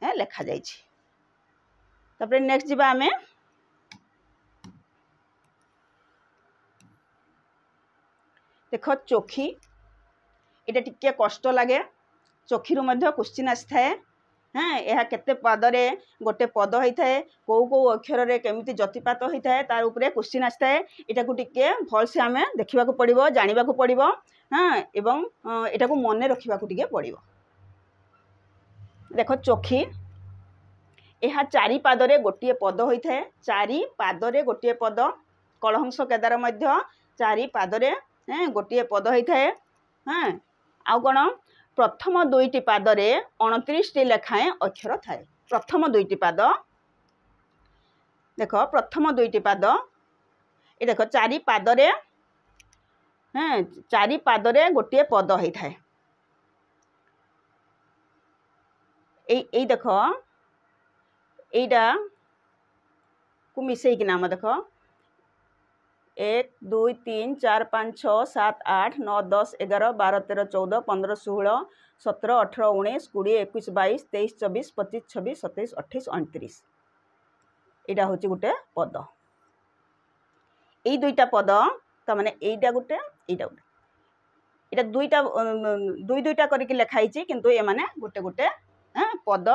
लेखा जाइछि तापरे नेक्स्ट जिबा आमे देख चोखी एटा टिके कष्ट लगे चोखी रु मध्य क्वेश्चन आसी यह केते पदरे गोटे पद होता है कौ कौ अक्षर रे केमिति ज्योतिपात होता है तार उपरे क्वेश्चन आसी है एटा को टिके भल से आमे देखिबा को पड़िबो जानिबा को पड़िबो एवं एटा को मने रखिबा को टिके पड़िबो देखो चोखी यह चारि पादरे गोटे पद होता है चारि पादरे गोटे पद कलहंस केदार मध्य चारि पादरे गोटे पद होता है आउ कोन प्रथम दुईटी पादरे 29 टी लेखाएं अक्षर थाए प्रथम दुईटी पाद देख प्रथम दुईटी पाद ये देख चारि पादरे चारि पादरे गोटे पद होई थाए ए देख एटा को मिसई कि नाम देख 1 2 3 4 5 6 7 8 9 10 11 12 13 14 15 16 17 18 19 20 21 22 23 24 25 26 27 28 29 एटा होची गुटे पद ए दुईटा पद त माने एटा गुटे एटा दुईटा दुईटा करके लिखाई किंतु ए माने गुटे गुटे पद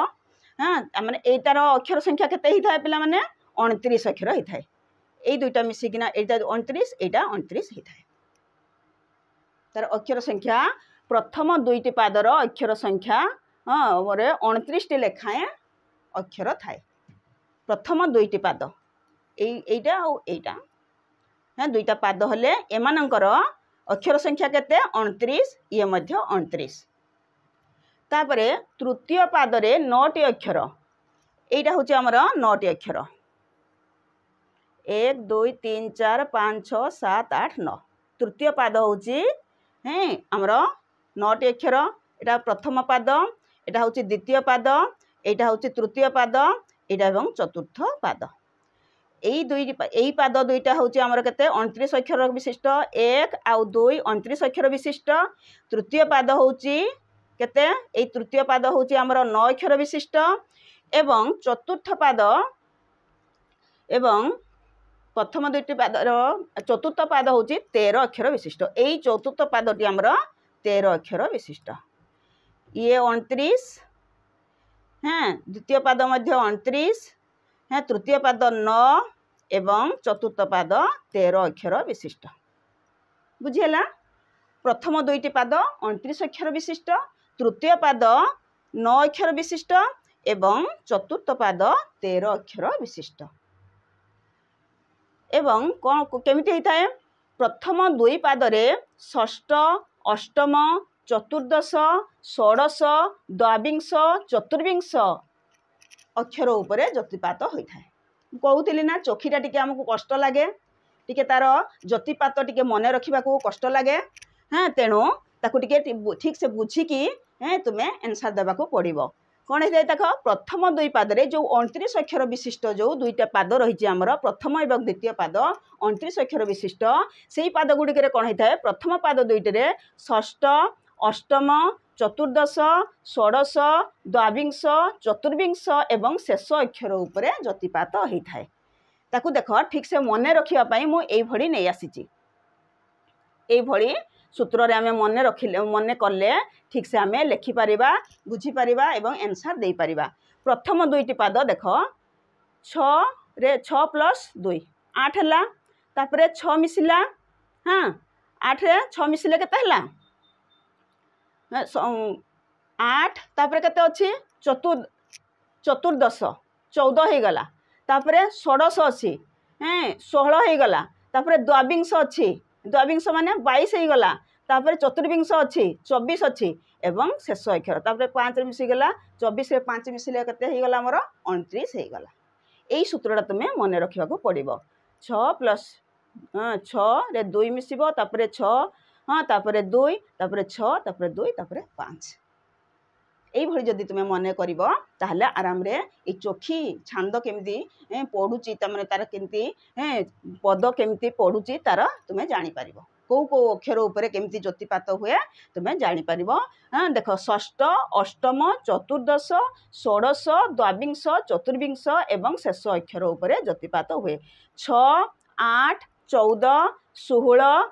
माने एटार अक्षर संख्या केते ही थाए पिला माने 29 अक्षर ही थाए ए दुईटा मिसिकिना एटा 29 एटा 29 ही थाए तार अक्षर संख्या प्रथम दुईटी पादर अक्षर संख्या 29 टी लेखाएं अक्षर थाए प्रथम दुईटी पाद एटा और एटा दुईटा पाद हले एमानंकर अक्षर संख्या केते 29 ये मध्य 29 तापरे तृतीय पादरे 9 टी अक्षर एटा होची हमर 9 टी अक्षर 1 2 3 4 5 6 7 8 9 तृतीय पाद होची हमर 9 टी अक्षर एटा प्रथम पाद एटा होची द्वितीय पाद एटा होची तृतीय पाद एटा एवं चतुर्थ पाद एई पाद दुईटा होची हमर केते 29 अक्षर विशिष्ट 1 आउ 2 29 अक्षर विशिष्ट तृतीय पाद होची केते एई तृतीय पाद होची हमर 9 अक्षर विशिष्ट एवं चतुर्थ पाद एवं प्रथम दुईटी पादर चतुर्थ पाद होची 13 अक्षर विशिष्ट एई चतुर्थ पादटी हमर 13 अक्षर विशिष्ट ये 29 द्वितीय पाद मध्य 29 हाँ तृतीय पाद 9 एवं चतुर्थ पाद 13 अक्षर विशिष्ट बुझीगला। प्रथम दुईटी पाद 29 अक्षर विशिष्ट, तृतीय पाद 9 अक्षर विशिष्ट एवं चतुर्थ पाद 13 अक्षर विशिष्ट। एवं कौन केमिति होता है प्रथम दुई पादरे षष्ठ अष्टम चतुर्दश षोडश द्वाविंश चतुर्विंश अक्षर उपरे ज्योतिपात होता है। कहूली ना चोखीटा टिके आमको कष्ट लगे टिके तार ज्योतिपात टिके मन रखा कष्ट लगे। हाँ तेणु ताकू टिके ठीक से बुझिकी तुम्हें आंसर देवाक पड़ो। कौन होता है देख प्रथम दुई पादरे जो 29 अक्षर विशिष्ट जो दुईटा पाद रही आमर प्रथम एवं द्वितीय पाद 29 अक्षर विशिष्ट से पाद गुड़िक कौन होता है प्रथम पाद दुईटे षष्ठ अष्टम चतुर्दश षोडश द्वाविंश चतुर्विंश एवं शेष अक्षर उपरे ज्योतिपात होता है। ताकू देख ठीक से मन रखापी मुझे नहीं आसी ये सूत्र रे आमे मन रखिले मन कले ठीक से आमे लिखिपर बुझीपर एवं आंसर दे पारिबा। प्रथम दुईटी पाद देख 6 प्लस 2 8 है तापर 6 मिसिला। हाँ 8 रे 6 मिसिले केते हला 8 तापर केते अछि चतुर्दश 14 हो गला तापर षोडश अच्छी 16 हो गला तापर द्वाविंश अच्छी द्वाविंश माने 22 हो गला तापर चतुर्विंश अच्छी 24 अच्छी एवं शेष अक्षर तापर 5 मिसीगला 24 रे 5 मिसिले केते हो गला हमर 29 हो गला। यही सूत्रटा तुम्हें मन रखा पड़ो 6 प्लस 6 रे 2 मिसिबो तापर 6 हाँ तापर 2 तापर 6 तापर 2 तापर 5 यही जदि तुम्हें मन कर आराम रे ये चोखी छांद केमती पढ़ुची तमें तार केमती पद केमती पढ़ुची तार तुम्हें जापर कौ कौ अक्षर उपरे केमती ज्योतिपात हुए तुम्हें जापर। हाँ देख षष्ठ अष्टम चतुर्दश षोडश द्वाविंश चतुर्विंश एवं शेष अक्षर उपरे ज्योतिपात हुए 6 8 14 16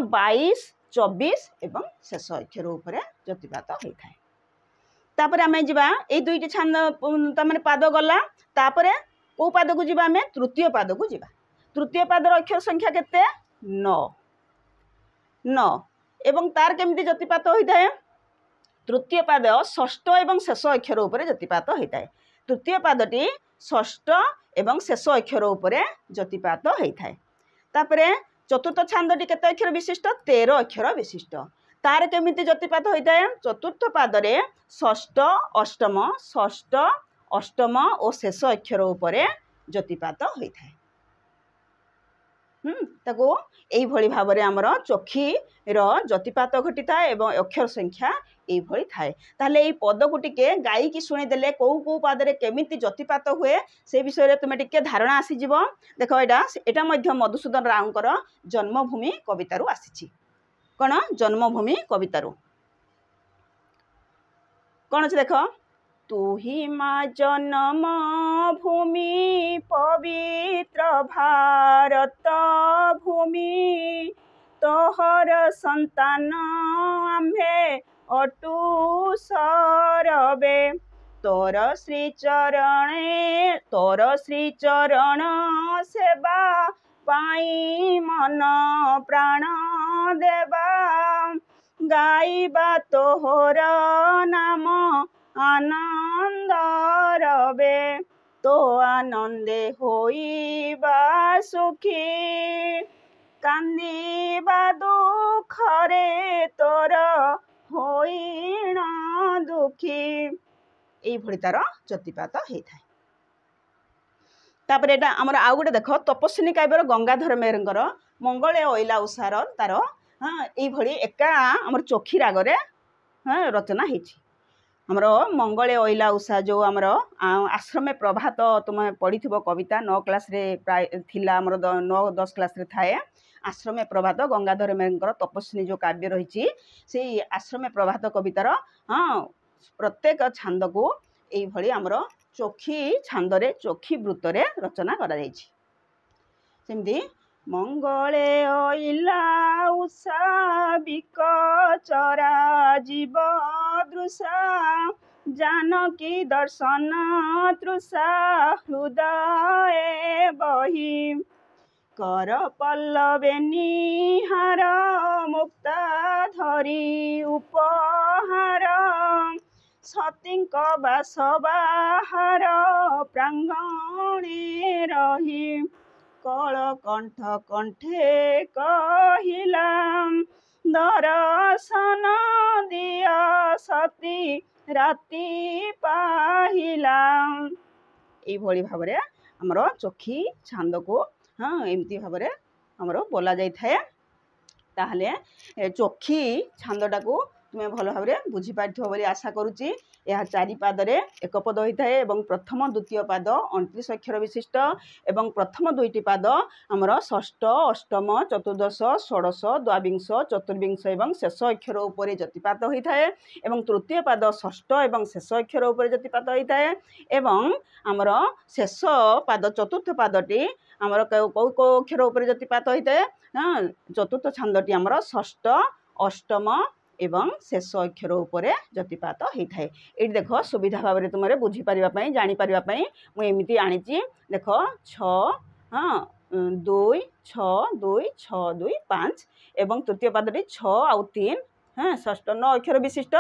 22 24 एवं शेष अक्षर उपरे ज्योतिपात होता है। तापर आम जा ये दुईटी छांद तमें पाद गला तापर कौ पाद को जीवा आम तृतीय पाद को जीवा। तृतीय पादर अक्षर संख्या केते 9 एवं तार केमती ज्योतिपात होता है तृतीय पाद षष्ठ एवं शेष अक्षर उपरे ज्योतिपात होता है। तृतीय पादटी षष्ठ एवं शेष अक्षर उपरे ज्योतिपात होता है। तापर चतुर्थ छांदटी केते अक्षर विशिष्ट 13 अक्षर विशिष्ट तार केमिति ज्योतिपात होता है चतुर्थ पादरे षष्ठ अष्टम और शेष अक्षर उपरे ज्योतिपात होता है। ताको यही भाव में आमर चोखी ज्योतिपात घटी था एवं अक्षर संख्या यही थाए। ताहले ये पद को टिके गायकी शुणीदेले कौ कौ पादरे केमिति ज्योतिपात हुए से विषय में तुम्हें टिके धारणा आसीज। देख एटा मध्य मधुसूदन राउंकर जन्मभूमि कवितारू आसी कौन जन्मभूमि कवितारू कौन अच्छे देख तू ही माँ जन्म भूमि पवित्र भारत भूमि तोहर संतान आम्भे अटू सरबे तोर श्री चरण सेवा पाई मन प्राण देवा गाइबा तोहर नाम आनंद रबे तो आनंदे होइबा सुखी कांदिबा दुखरे तोर होइण दुखी यही तार ज्योतिपात होता है। तापर एटा आमर आउ गोटे देख तपस्विनी काव्यर गंगाधर मेहरंकर मंगले ओइला उषार तार हाँ ये एका आमर चोखी रागरे हाँ रचना होती आमर मंगले ओइला उषा जो आमर आश्रमे प्रभात तुम्हें पढ़ी कविता 9 क्लास रे प्राय थिला आमर 9-10 क्लास रे थाए आश्रमे प्रभात गंगाधर मेहरंकर तपस्विनी जो काव्य रही से आश्रमे प्रभात कवितार हाँ प्रत्येक छांद को यही आमर चोखी छांदरे चोखी वृत्तरे रचना करा जायछि। सेमती मंगले ओइला उषा बिकचरा जीव दृशा जानकी दर्शन तृषा हृदय बही कर पल्लवे निहार मुक्ता धरी उपहार सतीଙ୍କ बास बाहार प्रांगणे रही कलकंठ कंठे कहिला दर्शन दिया सती राति पाहिला। ଏଇଭଳି ଭାବରେ ଆମର ଚୋଖୀ ଛାନ୍ଦକୁ ଏମିତି ଭାବରେ ଆମର ବୋଲା ଯାଇଥାଏ। ତାହେଲେ ଚୋଖୀ ଛାନ୍ଦଟାକୁ ତୁମେ ଭଲ ଭାବରେ ବୁଝିପାରିଥିବ ବୋଲି ଆଶା କରୁଛି। ଏହା 4 ପାଦରେ ଏକ ପଦ ହୋଇଥାଏ ଏବଂ ପ୍ରଥମ ଦ୍ୱିତୀୟ ପାଦ 29 ଅକ୍ଷର ବିଶିଷ୍ଟ ଏବଂ ପ୍ରଥମ 2ଟି ପାଦ ଆମର ଷଷ୍ଠ ଅଷ୍ଟମ ଚତୁର୍ଦ୍ଦଶ ଷୋଡ଼ଶ ଦ୍ୱାବିଂଶ ଚତୁର୍ବିଂଶ ଏବଂ ଶେଷ ଅକ୍ଷର ଉପରେ ଯତିପାତ ହୋଇଥାଏ ଏବଂ ତୃତୀୟ ପାଦ ଷଷ୍ଠ ଏବଂ ଶେଷ ଅକ୍ଷର ଉପରେ ଯତିପାତ ହୋଇଥାଏ ଏବଂ ଆମର ଶେଷ ପାଦ ଚତୁର୍ଥ ପାଦଟି ଆମର କେଉଁ ଅକ୍ଷର ଉପରେ ଯତିପାତ ହୋଇଥାଏ ଚତୁର୍ଥ ଛାନ୍ଦଟି ଆମର ଷଷ୍ଠ ଅଷ୍ଟମ ଏବଂ ଶେଷ ଅକ୍ଷର ଉପରେ ଯତିପାତ ହୋଇଥାଏ। ଏଇଠି ଦେଖ ସୁବିଧା ଭାବରେ ତୁମରେ ବୁଝିପାରିବା ପାଇଁ ଜାଣିପାରିବା ପାଇଁ ମୁଁ ଏମିତି ଆଣିଛି। ଦେଖ 6 2 6 2 6 2 5 ଏବଂ ତୃତୀୟ ପାଦଟି 6 ଆଉ 3 ଷଷ୍ଠ 9 ଅକ୍ଷର ବିଶିଷ୍ଟ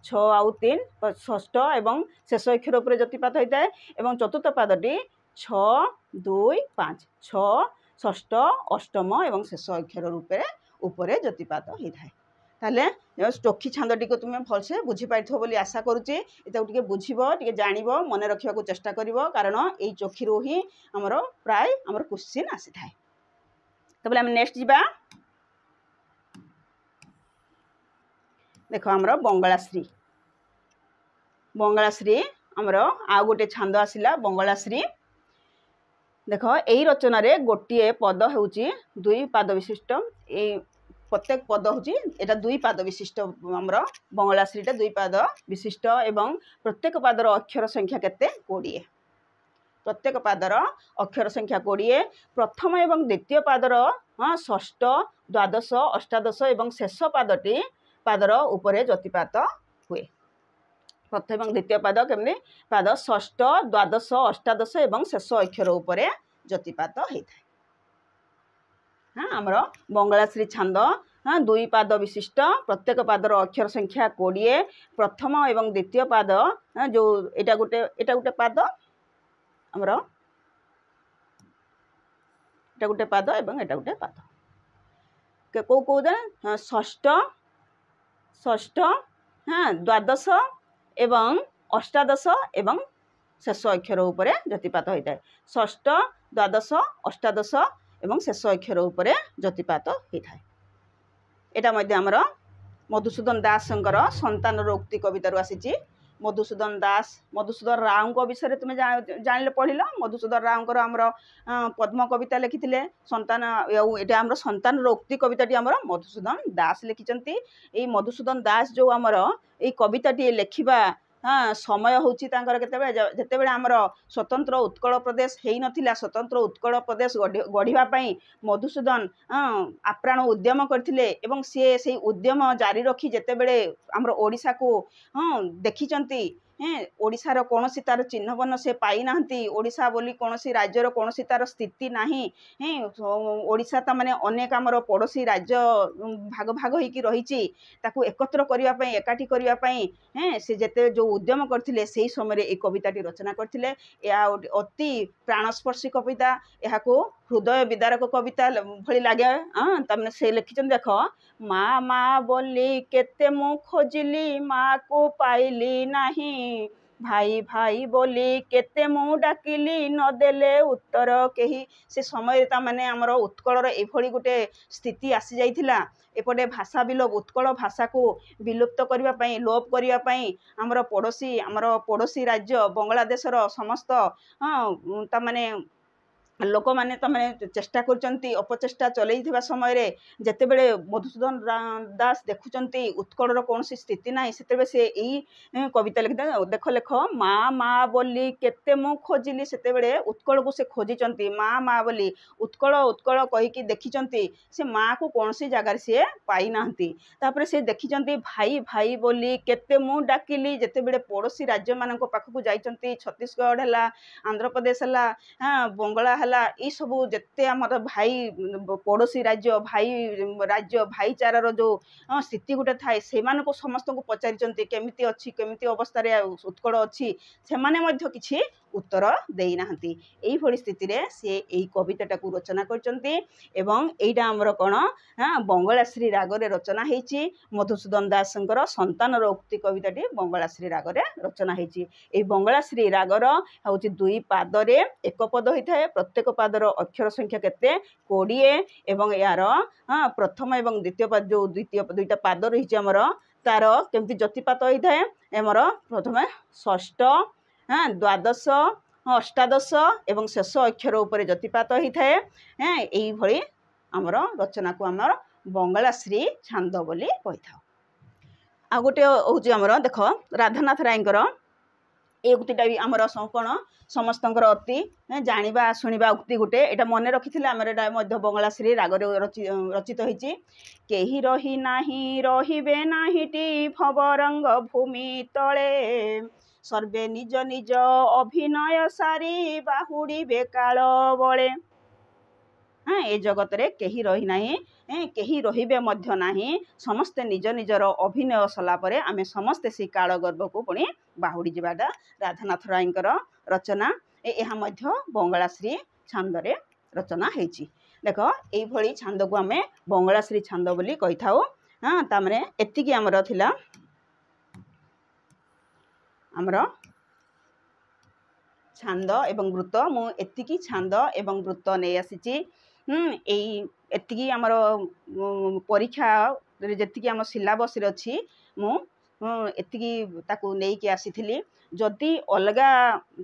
6 ଆଉ 3 ଷଷ୍ଠ ଏବଂ ଶେଷ ଅକ୍ଷର ଉପରେ ଯତିପାତ ହୋଇଥାଏ ଏବଂ ଚତୁର୍ଥ ପାଦଟି 6 2 5 6 ଷଷ୍ଠ ଅଷ୍ଟମ ଏବଂ ଶେଷ ଅକ୍ଷର ଉପରେ ଯତିପାତ ହୋଇଥାଏ। ତାହେଲେ ଚୋଖୀ ଛାନ୍ଦଟିକୁ ତୁମେ ଭଲସେ ବୁଝିପାରିଥିବ ବୋଲି ଆଶା କରୁଛି। ଏଟାକୁ ଟିକେ ବୁଝିବ ଟିକେ ଜାଣିବ ମନେ ରଖିବାକୁ ଚେଷ୍ଟା କରିବ କାରଣ ଏଇ ଚୋଖୀରୁ ହିଁ ଆମର ପ୍ରାୟ ଆମର କ୍ୱେଶ୍ଚିନ୍ ଆସିଥାଏ। ତାପରେ ଆମେ ନେକ୍ସଟ ଯିବା। ଦେଖ ଆମର ବଙ୍ଗଳାଶ୍ରୀ ଆମର ଆଉ ଗୋଟେ ଛାନ୍ଦ ଆସିଲା ବଙ୍ଗଳାଶ୍ରୀ। देख यही रचन गोटे पद हूँ 2 पाद विशिष्ट प्रत्येक पद हूँ यहाँ 2 पाद विशिष्ट आमर बंगलाश्रीटा 2 पाद विशिष्ट एवं प्रत्येक पादर अक्षर संख्या केते 20 प्रत्येक पादर अक्षर संख्या 20 प्रथम एवं द्वितीय पादर षष्ठ द्वादश अष्टादश एवं शेष पादटी पादर उपरे ज्योतिपात हुए। प्रथम एवं द्वितीय पाद केमती पाद षष्ठ द्वादश अष्टादश एवं शेष अक्षर उपरे ज्योतिपात होता है। आमर बंगलाश्री छांद 2 पाद विशिष्ट प्रत्येक पादर अक्षर संख्या 20 प्रथम एवं द्वितीय पाद जो एटा गोटे पाद आमर एटा गोटे पाद एवं एटा गोटे पाद को षष्ठ द्वादश एवं अष्टादश एवं शेष अक्षर उपरे ज्योतिपात होता है। षष्ठ द्वादश अष्टादश एवं शेष अक्षर उपरे ज्योतिपात होता है। एटा मध्य आमर मधुसूदन दासंकर संतान उक्ति कवितारू आसी। मधुसूदन राव को विषय तुम जान पढ़ल मधुसूदन राव आमर पद्म कविता लिखिते संतान ये आमर संतान उक्ति कविताटी आमर मधुसूदन दास लिखिं। ये मधुसूदन दास जो आमर ये कविताटी लिखा समय हूँ जितेबले आमर स्वतंत्र उत्कल प्रदेश हो नाला स्वतंत्र उत्कल प्रदेश गढ़ापी मधुसूदन आप्राण उद्यम करथिले एवं से उद्यम जारी रखी जितेबले आमर ओडिशा को देखिचंती ओडिशार कौन तार चिन्ह बन्न से पाई नाहंती ओडिशा बोली कौन राज्यर कौन तार स्थिति नाही ओडिशा ता माने अनेक आमर पड़ोसी राज्य भाग भाग होइकी रहिची ताकू एकत्र करिया पई एकाठी करिया पई से जेते जो उद्यम करथिले सेही समय ए कविताटी रचना करथिले। या अति प्राणस्पर्शी कविता याको हृदय विदारक कविता भली लागे। तमने से लिखिचन देख माँ माँ बोली केते मु खोजिली माँ को पाइली नाही भाई भाई बोली केते मु डाकिली नदेले उत्तर केही। से समय माने आमर उत्कलर एभली गोटे स्थिति आसी जाइथिला एपटे भाषा विलोप उत्कल भाषा को विलुप्त करबा पई लोप करबा पई आमर पड़ोसी राज्य बांग्लादेशर समस्त ता माने लोक मैंने तमें चेष्टा करचंती अपचेष्टा चलैथिबा समय रे जेतेबेले मधुसूदन दास देखुचंती उत्कलर कौन सी स्थिति नाही सेतेबे से एई कविता लिखिता देख लेख माँ माँ बोली केते मु खोजिली सेतेबेले उत्कल को से खोजिचंती माँ माँ बोली उत्कल उत्कल कहिकी देखिचंती से माँ को कौन सी जगार से पाई नाहंती तापर से देखिचंती भाई भाई बोली केते मु डाकिली जेतेबेले पड़ोसी राज्य मानक पाखकु जाइचंती छत्तीसगढ़ हला आंध्र प्रदेश हला हाँ बंगला हला ये सब जिते आमर भाई पड़ोसी राज्य भाईचारार जो स्थिति गोटे थाए से समस्त को पचारि केमिति अच्छी केमिति अवस्था उत्कल अच्छी से किसी उत्तर देना यही स्थिति रे से यही कविता को रचना करटा आमर कौन हाँ बंगलाश्री रागरे रचना होती मधुसूदन दास संतानर उक्ति कविताटी बंगलाश्री रागरे रचना होती बंगलाश्री रागर हूँ दुई पादरे एक पद होता है प्रत्येक पादर अक्षर संख्या केते 20 एवं यार हाँ प्रथम एवं द्वितीय पाद जो द्वितीय दुईटा पाद रही आमर तार केमती जतिपात होता है आमर प्रथम षष्ठ हाँ द्वादश अष्टादश एवं शेष अक्षर उपर जतिपात होता है हाँ यही आमर रचना को आमर बंगलाश्री छांद बोली कही था। आ गोटे हूँ आमर देख राधानाथ रायंकर ये उक्तिटा भी आमर कौन समस्तंकर अति जानिबा शुणिबा उक्ति गोटे एटा मन रखी आमर बंगलाश्री रागरे रचित होती केही रही नाही रहिबे नाहिटी भवरंग भूमि तले सर्वे निज निज अभिनय सारी बाहुड़ीबे काल बळे हाँ ए जगत रे केही रही नाही केही रहिबे मध्य नाही समस्ते निज निजर अभिनय सला परे आमे समस्ते से काल गर्भ को पुणी बाहुड़ी जावाटा राधानाथ रायंकर रचना यह मध्य बंगलाश्री छांदरे रचना होती देख यही छांद को आमे बंगलाश्री छांद बोली कही था हाँ तामने एतिकी आमर थिला आमर छांद एवं वृत्त मु एतिकी छांद एवं वृत्त नहीं आसी एतिकी आमर परीक्षा जी आम सिलेबस अच्छी मु एतिकी ताकू नहीं आसी जदि अलगा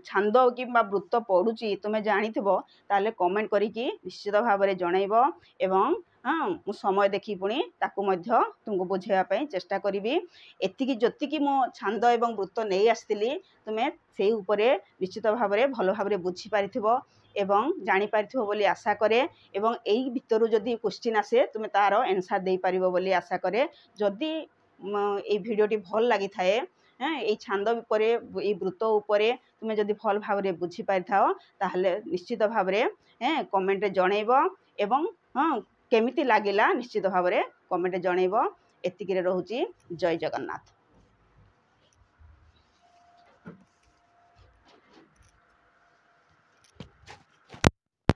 छांद कि वृत्त पढ़ुची तुम्हें जानी ताले कमेंट करिकी निश्चित भाव में जनइब एवं हाँ मु समय देखी पुणी ताकू मध्य तुमको बुझाइवाई चेष्टा करी एतिकी जतिकी मो छांद एवं वृत्त नहीं आसती तुम्हें से उपरे निश्चित भाव में भल भाव में बुझी पारिथिबो एवं जानी पारिथिबो बोली आशा करे एवं एई भितरु जदि क्वेश्चन आसे तुम तार आंसर दे पारिबो बोली आशा करे जदि ए भिडियोटी भल लगी थाए हाँ ये छांद उपरे ये वृत्त उपरे तुम्हें जदि भल भाव में बुझी पारि थाओ ताहले निश्चित भाव में कमेंट जनइब एवं हाँ केमिति लागिला निश्चित भाव में कमेंट जनइब एतिकी रोहुची जय जगन्नाथ।